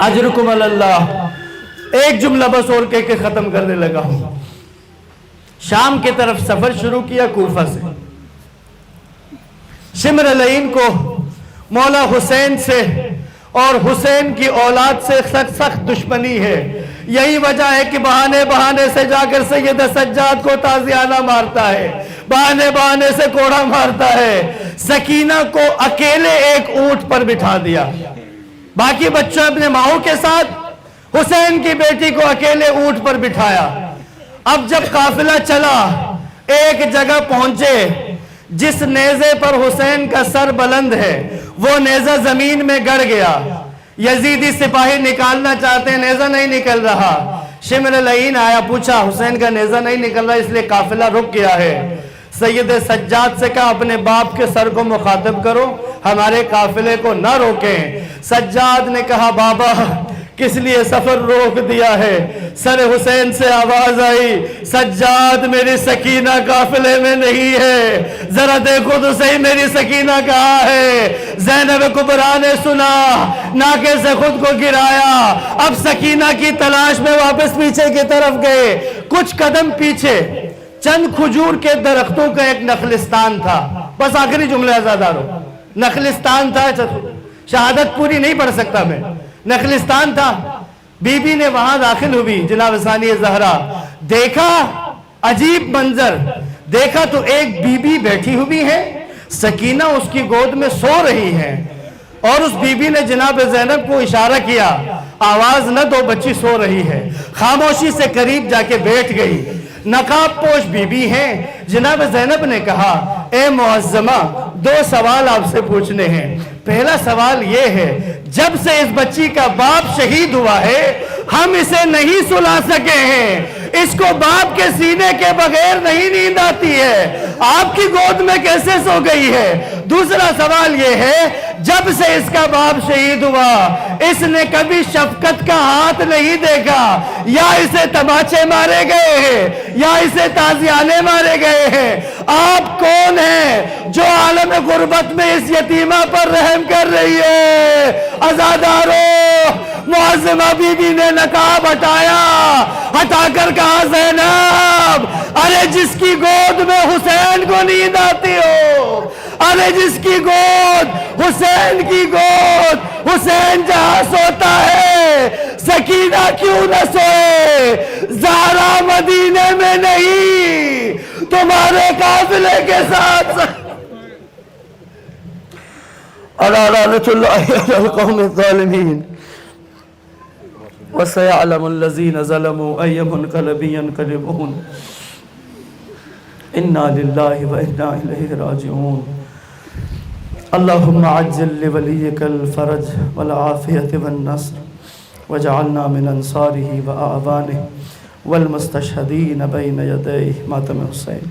اجرکم اللہ۔ ایک جملہ بس اور کہہ کے ختم کرنے لگا ہوں۔ شام کی طرف سفر شروع کیا کوفہ سے۔ شمر لعین کو مولا حسین سے اور حسین کی اولاد سے سخت دشمنی ہے، یہی وجہ ہے کہ بہانے سے جا کر سید سجاد کو تازیانہ مارتا ہے، بہانے سے کوڑا مارتا ہے۔ سکینہ کو اکیلے ایک اونٹ پر بٹھا دیا، باقی بچوں اپنے ماؤں کے ساتھ، حسین کی بیٹی کو اکیلے اونٹ پر بٹھایا۔ اب جب قافلہ چلا، ایک جگہ پہنچے جس نیزے پر حسین کا سر بلند ہے، وہ نیزہ زمین میں گڑ گیا۔ یزیدی سپاہی نکالنا چاہتے ہیں، نیزہ نہیں نکل رہا۔ شمر لعین آیا، پوچھا حسین کا نیزہ نہیں نکل رہا، اس لیے قافلہ رک گیا ہے۔ سید سجاد سے کہا اپنے باپ کے سر کو مخاطب کرو، ہمارے قافلے کو نہ روکیں۔ سجاد نے کہا بابا کس لیے سفر روک دیا ہے؟ سر حسین سے آواز آئی، سجاد میری سکینہ قافلے میں نہیں ہے، ذرا دیکھو تو صحیح میری سکینہ کہاں ہے؟ زینب کبریٰ نے سنا، ناکے سے خود کو گرایا، اب سکینہ کی تلاش میں واپس پیچھے کی طرف گئے۔ کچھ قدم پیچھے چند کھجور کے درختوں کا ایک نخلستان تھا، بس آخری جملہ عزادارو، نخلستان تھا، شہادت پوری نہیں پڑھ سکتا میں، نخلستان تھا۔ بی بی نے وہاں داخل ہوئی، جناب ثانی زہرا، دیکھا عجیب منظر، دیکھا تو ایک بی بی بیٹھی ہوئی ہے، سکینہ اس کی گود میں سو رہی ہے، اور اس بی بی نے جناب زینب کو اشارہ کیا، آواز نہ دو بچی سو رہی ہے۔ خاموشی سے قریب جا کے بیٹھ گئی، نقاب پوش بی بی ہیں۔ جناب زینب نے کہا اے معظمہ 2 سوال آپ سے پوچھنے ہیں۔ پہلا سوال یہ ہے، جب سے اس بچی کا باپ شہید ہوا ہے ہم اسے نہیں سلا سکے ہیں، اس کو باپ کے سینے کے بغیر نہیں نیند آتی ہے، آپ کی گود میں کیسے سو گئی ہے؟ دوسرا سوال یہ ہے، جب سے اس کا باپ شہید ہوا اس نے کبھی شفقت کا ہاتھ نہیں دیکھا، یا اسے تماچے مارے گئے ہیں یا اسے تازیانے مارے گئے ہیں، آپ کون ہیں جو عالم غربت میں اس یتیمہ پر رحم کر رہی ہے؟ عزادارو، معظمہ بی بی نے نقاب ہٹا کر کہا زینب، ارے جس کی گود میں حسین کو نیند آتی ہو، ارے جس کی گود حسین کی گود، حسین جہاں سوتا ہے سکینہ کیوں نہ سوئے؟ زہرا مدینے میں نہیں تمہارے قافلے کے ساتھ۔ الا لعنۃ اللہ علی القوم الظالمین وسيعلم الذين ظلموا أي منقلب ينقلبون إنا لله وإنا إليه راجعون اللهم عجل لوليك الفرج والعافية والنصر واجعلنا من أنصاره وأعوانه والمستشهدين بين يديه ماتم حسين